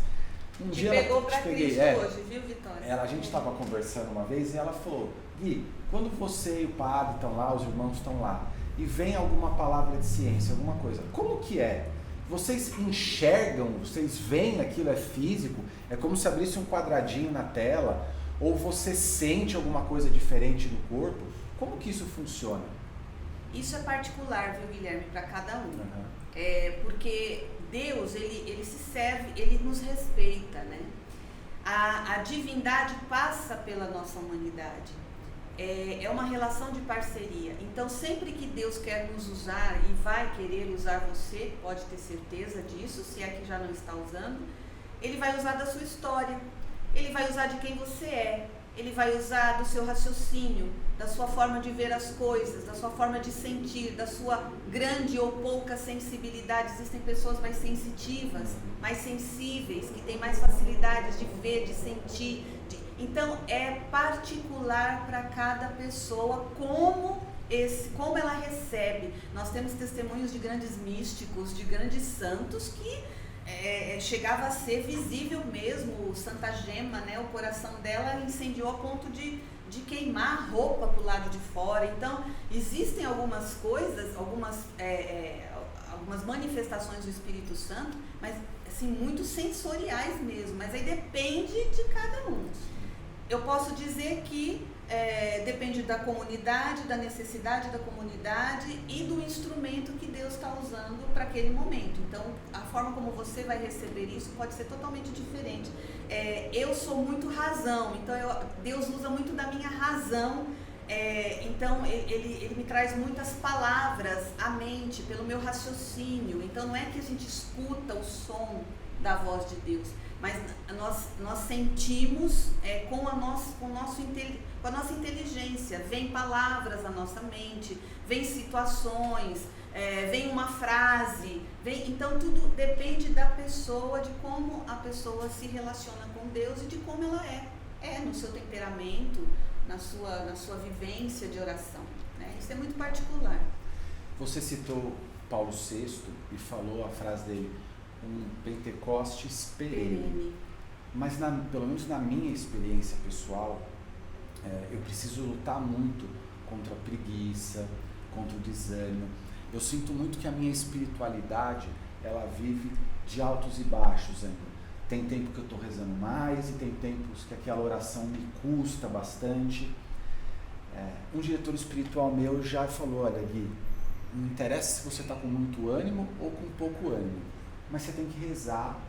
um dia pegou ela pra Cristo hoje, viu, Vitória? A gente estava conversando uma vez e ela falou: Gui, quando você e o padre estão lá, os irmãos estão lá, e vem alguma palavra de ciência, alguma coisa, como que é? Vocês enxergam, vocês veem aquilo, é físico? É como se abrisse um quadradinho na tela? Ou você sente alguma coisa diferente no corpo? Como que isso funciona? Isso é particular, viu, Guilherme, para cada um. Uhum. Porque Deus, ele se serve, ele nos respeita, né? A divindade passa pela nossa humanidade. É uma relação de parceria. Então, sempre que Deus quer nos usar e vai querer usar você, pode ter certeza disso, se é que já não está usando, ele vai usar da sua história. Ele vai usar de quem você é, ele vai usar do seu raciocínio, da sua forma de ver as coisas, da sua forma de sentir, da sua grande ou pouca sensibilidade. Existem pessoas mais sensitivas, mais sensíveis, que têm mais facilidades de ver, de sentir. Então, é particular para cada pessoa como ela recebe. Nós temos testemunhos de grandes místicos, de grandes santos que chegava a ser visível mesmo. Santa Gema, né, o coração dela incendiou a ponto de queimar a roupa para o lado de fora. Então, existem algumas coisas, algumas manifestações do Espírito Santo, mas assim, muito sensoriais mesmo, mas aí depende de cada um. Eu posso dizer que depende da comunidade, da necessidade da comunidade e do instrumento que Deus está usando para aquele momento. Então, a forma como você vai receber isso pode ser totalmente diferente. Eu sou muito razão, então Deus usa muito da minha razão. Então, ele me traz muitas palavras à mente, pelo meu raciocínio. Então, não é que a gente escuta o som da voz de Deus, mas nós sentimos com a nossa inteligência. Vem palavras à nossa mente, vem situações, vem uma frase, então tudo depende da pessoa, de como a pessoa se relaciona com Deus e de como ela é no seu temperamento, na sua vivência de oração, né? Isso é muito particular. Você citou Paulo VI e falou a frase dele, um Pentecostes perene. Mas pelo menos na minha experiência pessoal, eu preciso lutar muito contra a preguiça, contra o desânimo. Eu sinto muito que a minha espiritualidade, ela vive de altos e baixos ainda. Tem tempo que eu estou rezando mais e tem tempos que aquela oração me custa bastante. Um diretor espiritual meu já falou, olha Gui, não interessa se você está com muito ânimo ou com pouco ânimo, mas você tem que rezar.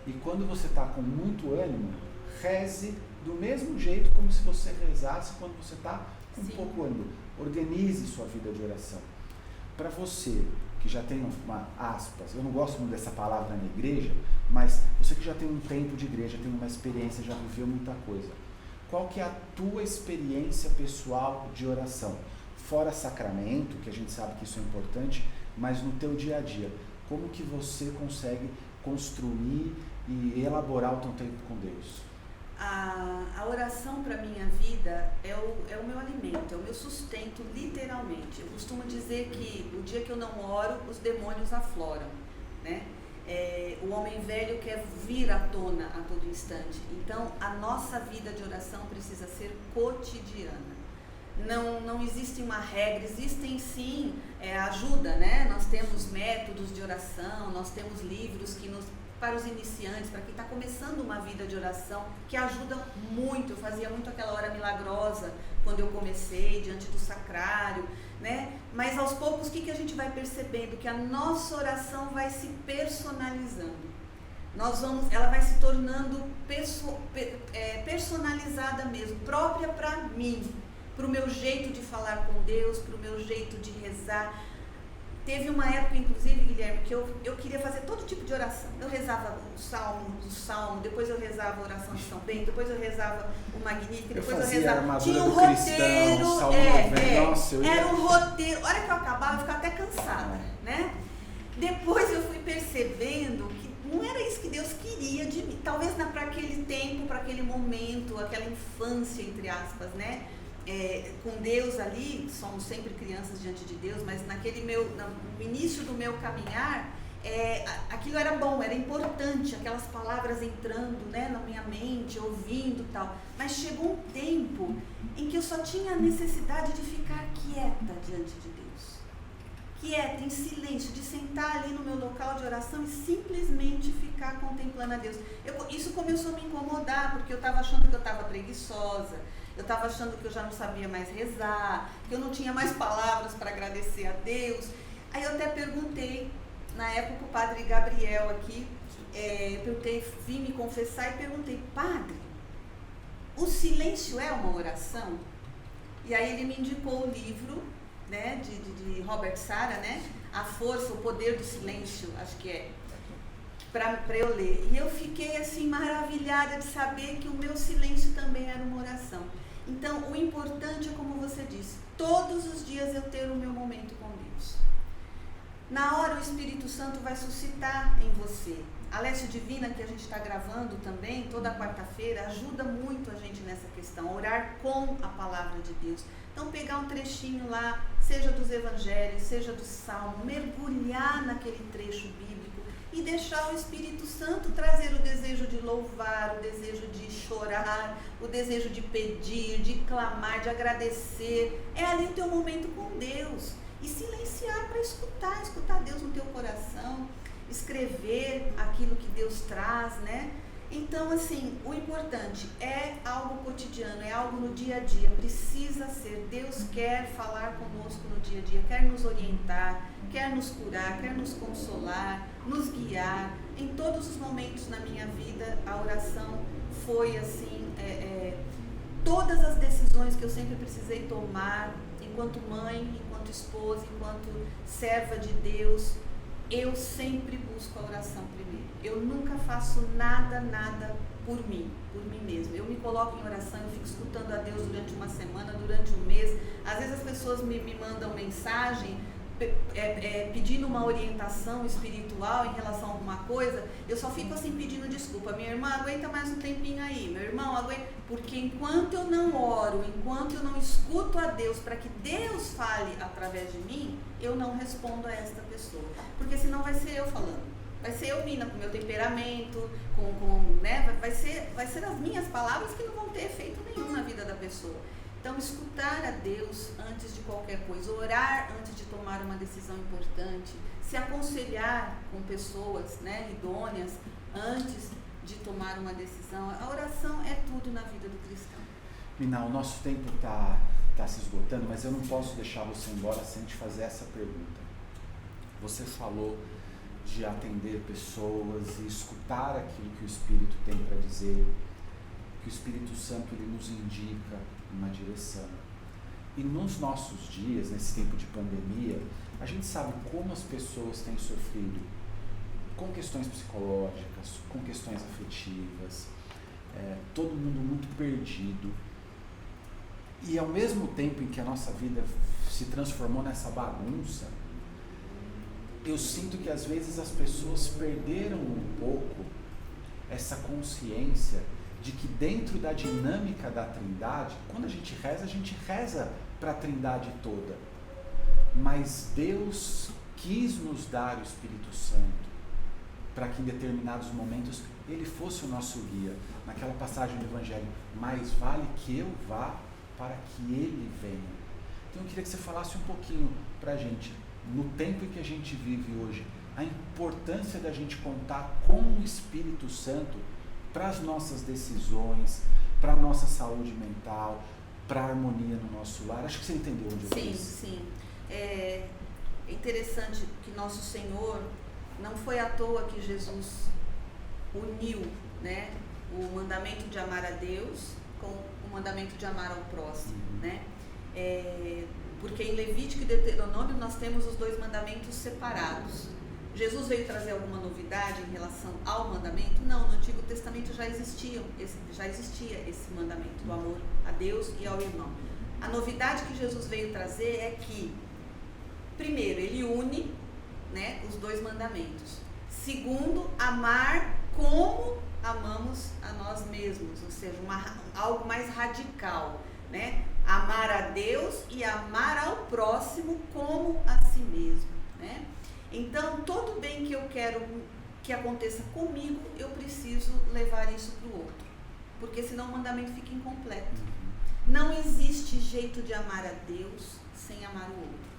E quando você está com muito ânimo, reze do mesmo jeito como se você rezasse quando você está com pouco ânimo. Organize sua vida de oração. Para você que já tem aspas, eu não gosto muito dessa palavra na igreja, mas você que já tem um tempo de igreja, tem uma experiência, já viveu muita coisa. Qual que é a tua experiência pessoal de oração? Fora sacramento, que a gente sabe que isso é importante, mas no teu dia a dia, como que você consegue construir e elaborar o teu tempo com Deus? A oração para a minha vida é o meu alimento, é o meu sustento, literalmente. Eu costumo dizer que o dia que eu não oro, os demônios afloram, né? O homem velho quer vir à tona a todo instante. Então, a nossa vida de oração precisa ser cotidiana. Não existe uma regra, existem sim ajuda, né? Nós temos métodos de oração, nós temos livros para os iniciantes, para quem está começando uma vida de oração, que ajudam muito. Eu fazia muito aquela hora milagrosa quando eu comecei, diante do sacrário, né? Mas aos poucos, o que a gente vai percebendo? Que a nossa oração vai se personalizando. Ela vai se tornando personalizada mesmo, própria para mim, para o meu jeito de falar com Deus, para o meu jeito de rezar. Teve uma época, inclusive, Guilherme, que eu queria fazer todo tipo de oração. Eu rezava o salmo, depois eu rezava a oração de São Bento, depois eu rezava o Magnífico, depois eu rezava... Tinha um roteiro, era um roteiro. A hora que eu acabava, eu ficava até cansada, né? Depois eu fui percebendo que não era isso que Deus queria de mim. Talvez para aquele tempo, para aquele momento, aquela infância, entre aspas, né? Com Deus ali, somos sempre crianças diante de Deus, mas no início do meu caminhar, aquilo era bom, era importante, aquelas palavras entrando, né, na minha mente, ouvindo e tal. Mas chegou um tempo em que eu só tinha a necessidade de ficar quieta diante de Deus. Quieta, em silêncio, de sentar ali no meu local de oração e simplesmente ficar contemplando a Deus. Isso começou a me incomodar, porque eu estava achando que eu estava preguiçosa. Eu estava achando que eu já não sabia mais rezar, que eu não tinha mais palavras para agradecer a Deus. Aí eu até perguntei, na época o padre Gabriel aqui, vim me confessar e perguntei, padre, o silêncio é uma oração? E aí ele me indicou o livro, né, de Robert Sara, né, A Força, o Poder do Silêncio, acho que é, para eu ler. E eu fiquei assim maravilhada de saber que o meu silêncio também era uma oração. Então, o importante é, como você disse, todos os dias eu ter o meu momento com Deus. Na hora o Espírito Santo vai suscitar em você. A Lécio Divina, que a gente está gravando também, toda quarta-feira, ajuda muito a gente nessa questão, orar com a palavra de Deus. Então, pegar um trechinho lá, seja dos evangelhos, seja do Salmo, mergulhar naquele trecho bíblico e deixar o Espírito Santo trazer o desejo de louvar, o desejo de chorar, o desejo de pedir, de clamar, de agradecer. É ali o teu momento com Deus. E silenciar para escutar Deus no teu coração, escrever aquilo que Deus traz, né? Então, assim, o importante é algo cotidiano, é algo no dia a dia, precisa ser. Deus quer falar conosco no dia a dia, quer nos orientar, quer nos curar, quer nos consolar, nos guiar. Em todos os momentos na minha vida, a oração foi assim, todas as decisões que eu sempre precisei tomar, enquanto mãe, enquanto esposa, enquanto serva de Deus, eu sempre busco a oração primeiro. Eu nunca faço nada por mim mesma. Eu me coloco em oração, eu fico escutando a Deus durante uma semana, durante um mês. Às vezes as pessoas me mandam mensagem pedindo uma orientação espiritual em relação a alguma coisa. Eu só fico assim pedindo desculpa. Minha irmã, aguenta mais um tempinho aí. Meu irmão, aguenta. Porque enquanto eu não oro, enquanto eu não escuto a Deus para que Deus fale através de mim, eu não respondo a esta pessoa. Porque senão vai ser eu falando. Vai ser eu, Mina, com meu temperamento, né? Vai ser as minhas palavras que não vão ter efeito nenhum na vida da pessoa. Então, escutar a Deus antes de qualquer coisa, orar antes de tomar uma decisão importante, se aconselhar com pessoas, né, idôneas antes de tomar uma decisão. A oração é tudo na vida do cristão. Mina, o nosso tempo tá se esgotando, mas eu não posso deixar você embora sem te fazer essa pergunta. Você falou de atender pessoas e escutar aquilo que o Espírito tem para dizer, que o Espírito Santo ele nos indica uma direção. E nos nossos dias, nesse tempo de pandemia, a gente sabe como as pessoas têm sofrido com questões psicológicas, com questões afetivas, todo mundo muito perdido. E ao mesmo tempo em que a nossa vida se transformou nessa bagunça, eu sinto que às vezes as pessoas perderam um pouco essa consciência de que dentro da dinâmica da Trindade, quando a gente reza para a Trindade toda. Mas Deus quis nos dar o Espírito Santo para que em determinados momentos ele fosse o nosso guia. Naquela passagem do Evangelho, mais vale que eu vá para que ele venha. Então eu queria que você falasse um pouquinho para a gente, no tempo em que a gente vive hoje, a importância da gente contar com o Espírito Santo para as nossas decisões, para a nossa saúde mental, para a harmonia no nosso lar. Acho que você entendeu onde eu quis. Sim. É interessante que nosso Senhor, não foi à toa que Jesus uniu, né, o mandamento de amar a Deus com o mandamento de amar ao próximo, né? Porque em Levítico e Deuteronômio nós temos os dois mandamentos separados. Jesus veio trazer alguma novidade em relação ao mandamento? Não, no Antigo Testamento já existia esse mandamento do amor a Deus e ao irmão. A novidade que Jesus veio trazer é que, primeiro, ele une, né, os dois mandamentos. Segundo, amar como amamos a nós mesmos, ou seja, algo mais radical, né? Amar a Deus e amar ao próximo como a si mesmo, né? Então, todo bem que eu quero que aconteça comigo, eu preciso levar isso para o outro, porque senão o mandamento fica incompleto. Não existe jeito de amar a Deus sem amar o outro.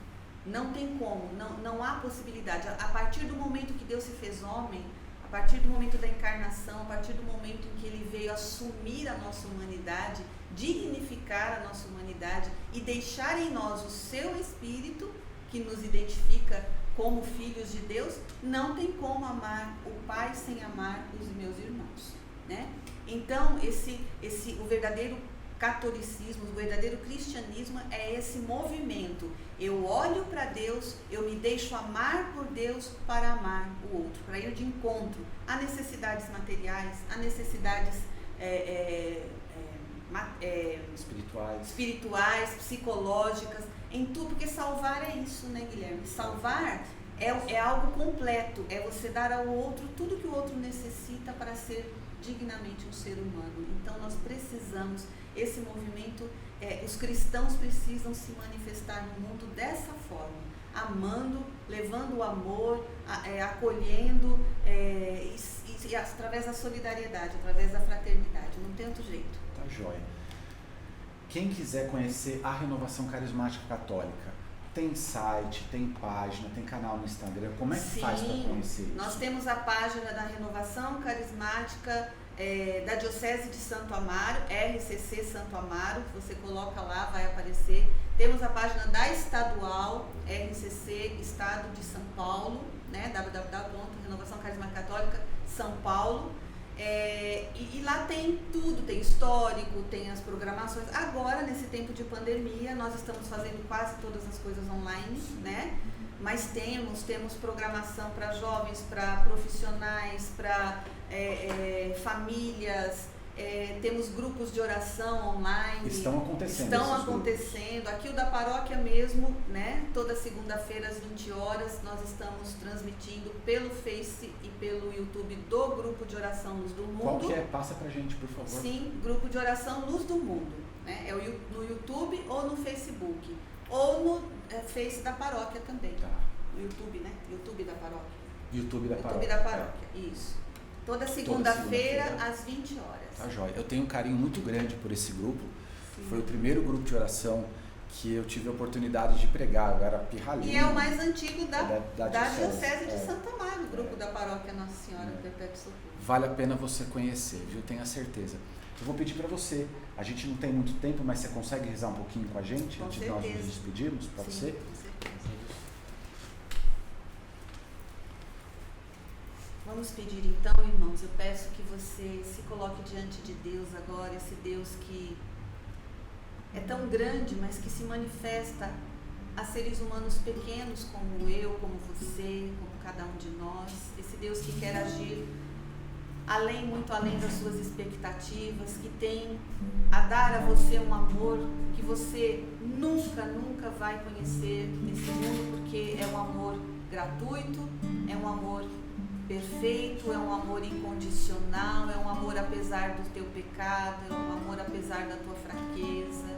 Não tem como, não há possibilidade. A partir do momento que Deus se fez homem, a partir do momento da encarnação, a partir do momento em que ele veio assumir a nossa humanidade, dignificar a nossa humanidade e deixar em nós o seu Espírito, que nos identifica como filhos de Deus, não tem como amar o Pai sem amar os meus irmãos, né? Então, o verdadeiro catolicismo, o verdadeiro cristianismo é esse movimento. Eu olho para Deus, eu me deixo amar por Deus para amar o outro, para ir de encontro a necessidades materiais, a necessidades espirituais, psicológicas, em tudo, porque salvar é isso, né, Guilherme? Salvar é algo completo, é você dar ao outro tudo que o outro necessita para ser dignamente um ser humano. Então nós precisamos, esse movimento, os cristãos precisam se manifestar no mundo dessa forma, amando, levando o amor, acolhendo, e através da solidariedade, através da fraternidade, não tem outro jeito. Tá joia. Quem quiser conhecer a Renovação Carismática Católica, tem site, tem página, tem canal no Instagram, como é que faz para conhecer isso? Nós temos a página da Renovação Carismática da Diocese de Santo Amaro, RCC Santo Amaro, você coloca lá, vai aparecer. Temos a página da Estadual, RCC Estado de São Paulo, né, www.renovação carismática católica São Paulo. E lá tem tudo, tem histórico, tem as programações. Agora, nesse tempo de pandemia, nós estamos fazendo quase todas as coisas online, né? Mas temos programação para jovens, para profissionais, para famílias, temos grupos de oração online. Estão acontecendo. Aqui o da paróquia mesmo, né? Toda segunda-feira às 20 horas nós estamos transmitindo pelo Face e pelo YouTube do Grupo de Oração Luz do Mundo. Qual que é? Passa pra gente, por favor. Sim, Grupo de Oração Luz do Mundo, né? No YouTube ou no Facebook. Ou no Face da paróquia também. Tá. No YouTube, né? YouTube da paróquia. YouTube da paróquia. YouTube da paróquia, isso. Toda segunda-feira às 20 horas. Tá joia. Eu tenho um carinho muito grande por esse grupo. Sim. Foi o primeiro grupo de oração que eu tive a oportunidade de pregar. Eu era pirralhinho. E é o mais antigo da Diocese de é. Santo Amaro, o grupo da paróquia Nossa Senhora Perpétuo Socorro. Vale a pena você conhecer, viu? Tenha certeza. Eu vou pedir para você, a gente não tem muito tempo, mas você consegue rezar um pouquinho com a gente? Com antes certeza. de nós nos despedirmos? Pode Sim, ser? com certeza. Vamos pedir então, irmãos, eu peço que você se coloque diante de Deus agora, esse Deus que é tão grande, mas que se manifesta a seres humanos pequenos como eu, como você, como cada um de nós, esse Deus que quer agir muito além das suas expectativas, que tem a dar a você um amor que você nunca vai conhecer nesse mundo, porque é um amor gratuito, é um amor perfeito, é um amor incondicional, é um amor apesar do teu pecado, é um amor apesar da tua fraqueza.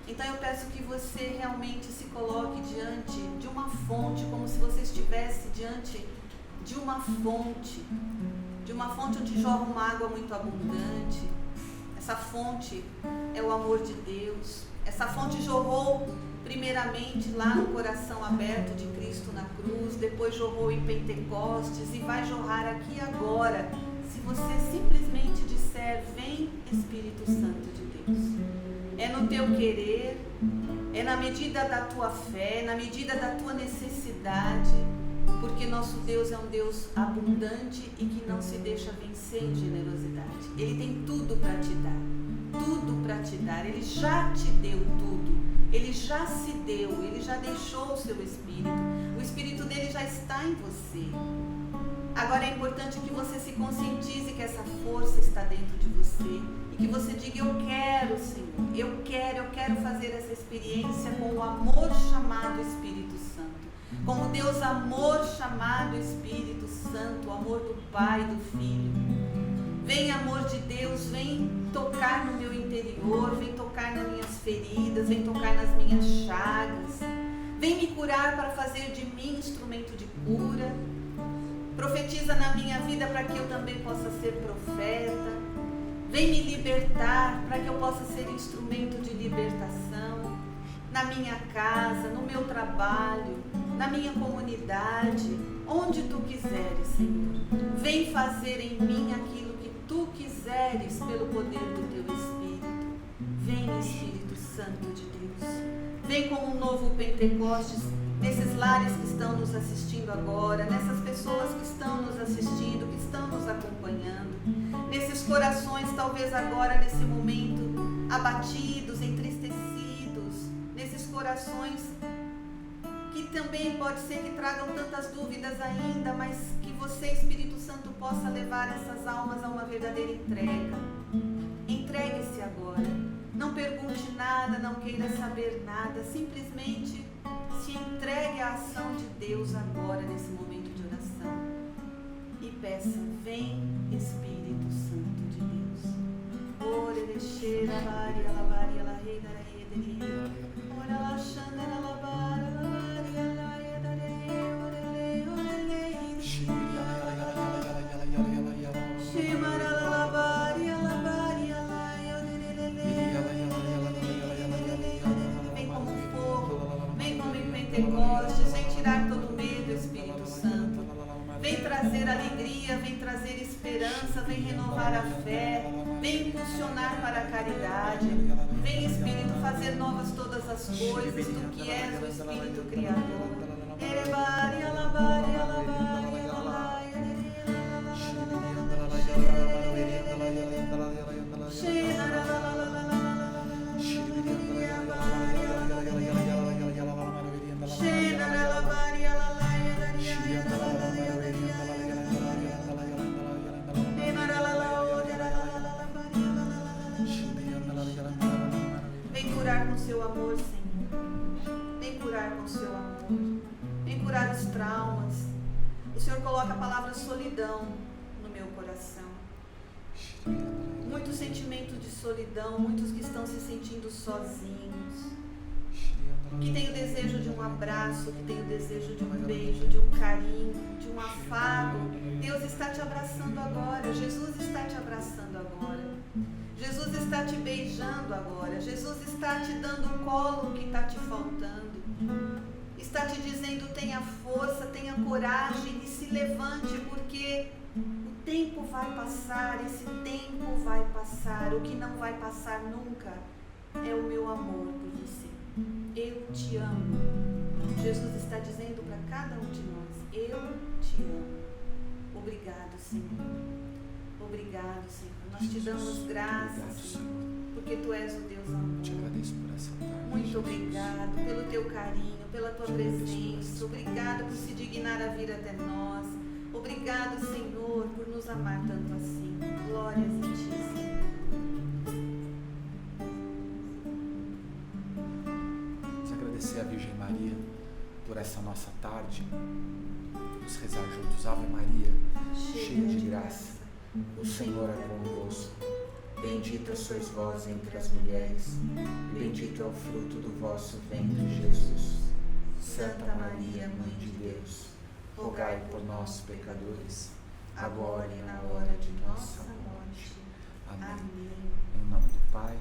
Então eu peço que você realmente se coloque diante de uma fonte, como se você estivesse diante de uma fonte onde jorra uma água muito abundante. Essa fonte é o amor de Deus. Essa fonte jorrou primeiramente lá no coração aberto de Cristo na cruz, depois jorrou em Pentecostes e vai jorrar aqui agora, se você simplesmente disser: vem Espírito Santo de Deus. É no teu querer, é na medida da tua fé, na medida da tua necessidade, porque nosso Deus é um Deus abundante e que não se deixa vencer em generosidade. Ele tem tudo para te dar, tudo para te dar. Ele já te deu tudo, ele já se deu, ele já deixou o seu Espírito, o Espírito dele já está em você. Agora é importante que você se conscientize que essa força está dentro de você e que você diga: eu quero, Senhor, eu quero fazer essa experiência com o amor chamado Espírito Santo, com o Deus amor chamado Espírito Santo, o amor do Pai e do Filho. Vem, amor de Deus, vem tocar no meu interior, vem tocar nas minhas feridas, vem tocar nas minhas chagas, vem me curar para fazer de mim instrumento de cura. Profetiza na minha vida para que eu também possa ser profeta. Vem me libertar para que eu possa ser instrumento de libertação na minha casa, no meu trabalho, na minha comunidade, onde tu quiseres, Senhor. Vem fazer em mim aquilo que tu quiseres pelo poder do teu Espírito. Vem, Espírito Santo de Deus. Vem como um novo Pentecostes nesses lares que estão nos assistindo agora, nessas pessoas que estão nos assistindo, que estão nos acompanhando, nesses corações talvez agora, nesse momento, abatidos, entristecidos, nesses corações que também pode ser que tragam tantas dúvidas ainda, mas que você, Espírito Santo, possa levar essas almas a uma verdadeira entrega. Entregue-se agora. Não pergunte nada, não queira saber nada. Simplesmente se entregue à ação de Deus agora, nesse momento de oração. E peça, vem Espírito Santo de Deus. Vem como fogo, vem como em Pentecostes, vem tirar todo o medo, Espírito Santo. Vem trazer alegria, vem trazer esperança, vem renovar a fé, vem impulsionar para a caridade. Vem, Espírito, fazer novas todas as coisas, tu que és o Espírito Criador. Vem curar com seu amor, Senhor. Vem curar com seu amor. Vem curar os traumas. O Senhor coloca a palavra solidão no meu coração. Muitos sentimentos de solidão, muitos que estão se sentindo sozinhos, que tem o desejo de um abraço, que tem o desejo de um beijo, de um carinho, de um afago. Deus está te abraçando agora. Jesus está te abraçando agora. Jesus está te beijando agora. Jesus está te dando o colo que está te faltando. Está te dizendo, tenha força, tenha coragem e se levante, porque o tempo vai passar, esse tempo vai passar. O que não vai passar nunca é o meu amor por você. Eu te amo. Jesus está dizendo para cada um de nós, eu te amo. Obrigado, Senhor. Obrigado, Senhor. Nós te damos graças, Senhor, porque Tu és o Deus amor. Te agradeço por essa tarde. Muito obrigado pelo Teu carinho, pela Tua presença. Obrigado por se dignar a vir até nós. Obrigado, Senhor, por nos amar tanto assim. Glórias em Ti, Senhor. Agradecer a Virgem Maria por essa nossa tarde. Vamos rezar juntos. Ave Maria, cheia de graça, o Senhor é convosco. Bendita sois vós entre as mulheres, e bendito é o fruto do vosso ventre, Jesus. Santa Maria, Mãe de Deus, rogai por nós, pecadores, agora e na hora de nossa morte. Amém. Em nome do Pai,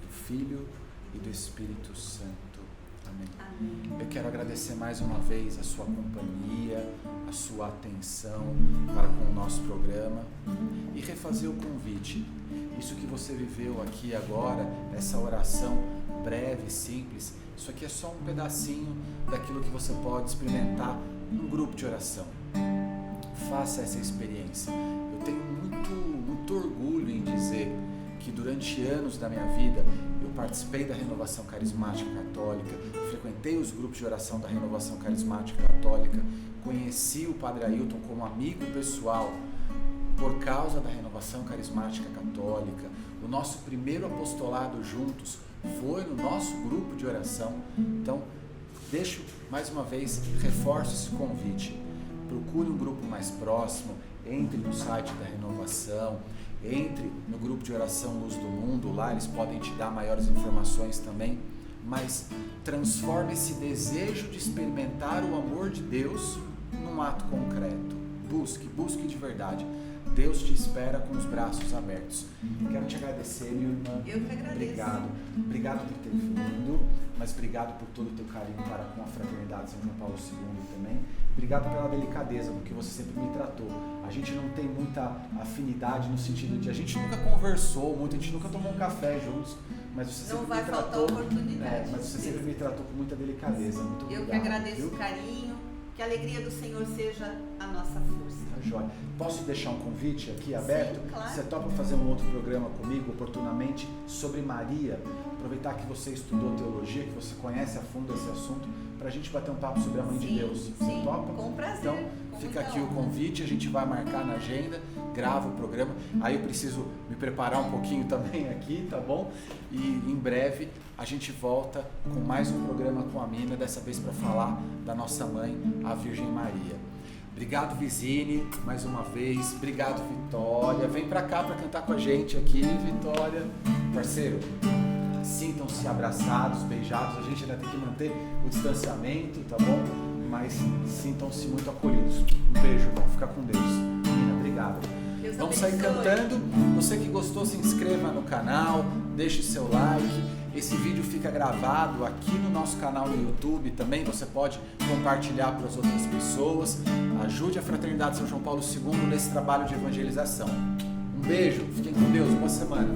do Filho e do Espírito Santo. Amém. Amém. Eu quero agradecer mais uma vez a sua companhia, a sua atenção para com o nosso programa e refazer o convite. Isso que você viveu aqui agora, essa oração breve, simples, isso aqui é só um pedacinho daquilo que você pode experimentar num grupo de oração. Faça essa experiência. Eu tenho muito orgulho em dizer que durante anos da minha vida eu participei da Renovação Carismática Católica, frequentei os grupos de oração da Renovação Carismática Católica, conheci o Padre Ailton como amigo pessoal por causa da Renovação Carismática Católica. O nosso primeiro apostolado juntos foi no nosso grupo de oração. Então, deixo mais uma vez, reforço esse convite. Procure um grupo mais próximo, entre no site da Renovação, entre no grupo de oração Luz do Mundo, lá eles podem te dar maiores informações também, mas transforme esse desejo de experimentar o amor de Deus num ato concreto. Busque de verdade. Deus te espera com os braços abertos. Quero te agradecer, minha irmã. Eu que agradeço. Obrigado por ter vindo, mas obrigado por todo o teu carinho para com a Fraternidade São João Paulo II também. Obrigado pela delicadeza com que você sempre me tratou. A gente não tem muita afinidade no sentido de a gente nunca conversou muito, a gente nunca tomou um café juntos, mas você sempre me tratou. Não vai faltar oportunidade. Mas você sempre me tratou com muita delicadeza. Muito obrigado. Eu que agradeço o carinho, que a alegria do Senhor seja a nossa força. Tá joia. Posso deixar um convite aqui aberto? Sim, claro. Você topa fazer um outro programa comigo, oportunamente, sobre Maria? Aproveitar que você estudou teologia, que você conhece a fundo esse assunto, pra gente bater um papo sobre a Mãe de Deus. Você Sim, topa? com prazer. Então, com fica muita aqui o honra. convite, a gente vai marcar na agenda, grava o programa. Aí eu preciso me preparar um pouquinho também aqui, tá bom? E em breve a gente volta com mais um programa com a Mina, dessa vez para falar da nossa mãe, a Virgem Maria. Obrigado, Vizine, mais uma vez. Obrigado, Vitória. Vem pra cá pra cantar com a gente aqui, Vitória. Parceiro, sintam-se abraçados, beijados. A gente ainda tem que manter o distanciamento, tá bom? Mas sintam-se muito acolhidos. Um beijo, irmão. Fica com Deus. Mina, obrigado. Deus Vamos sair abençoe. cantando. Você que gostou, se inscreva no canal, deixe seu like. Esse vídeo fica gravado aqui no nosso canal no YouTube também. Você pode compartilhar para as outras pessoas. Ajude a Fraternidade São João Paulo II nesse trabalho de evangelização. Um beijo, fiquem com Deus, boa semana.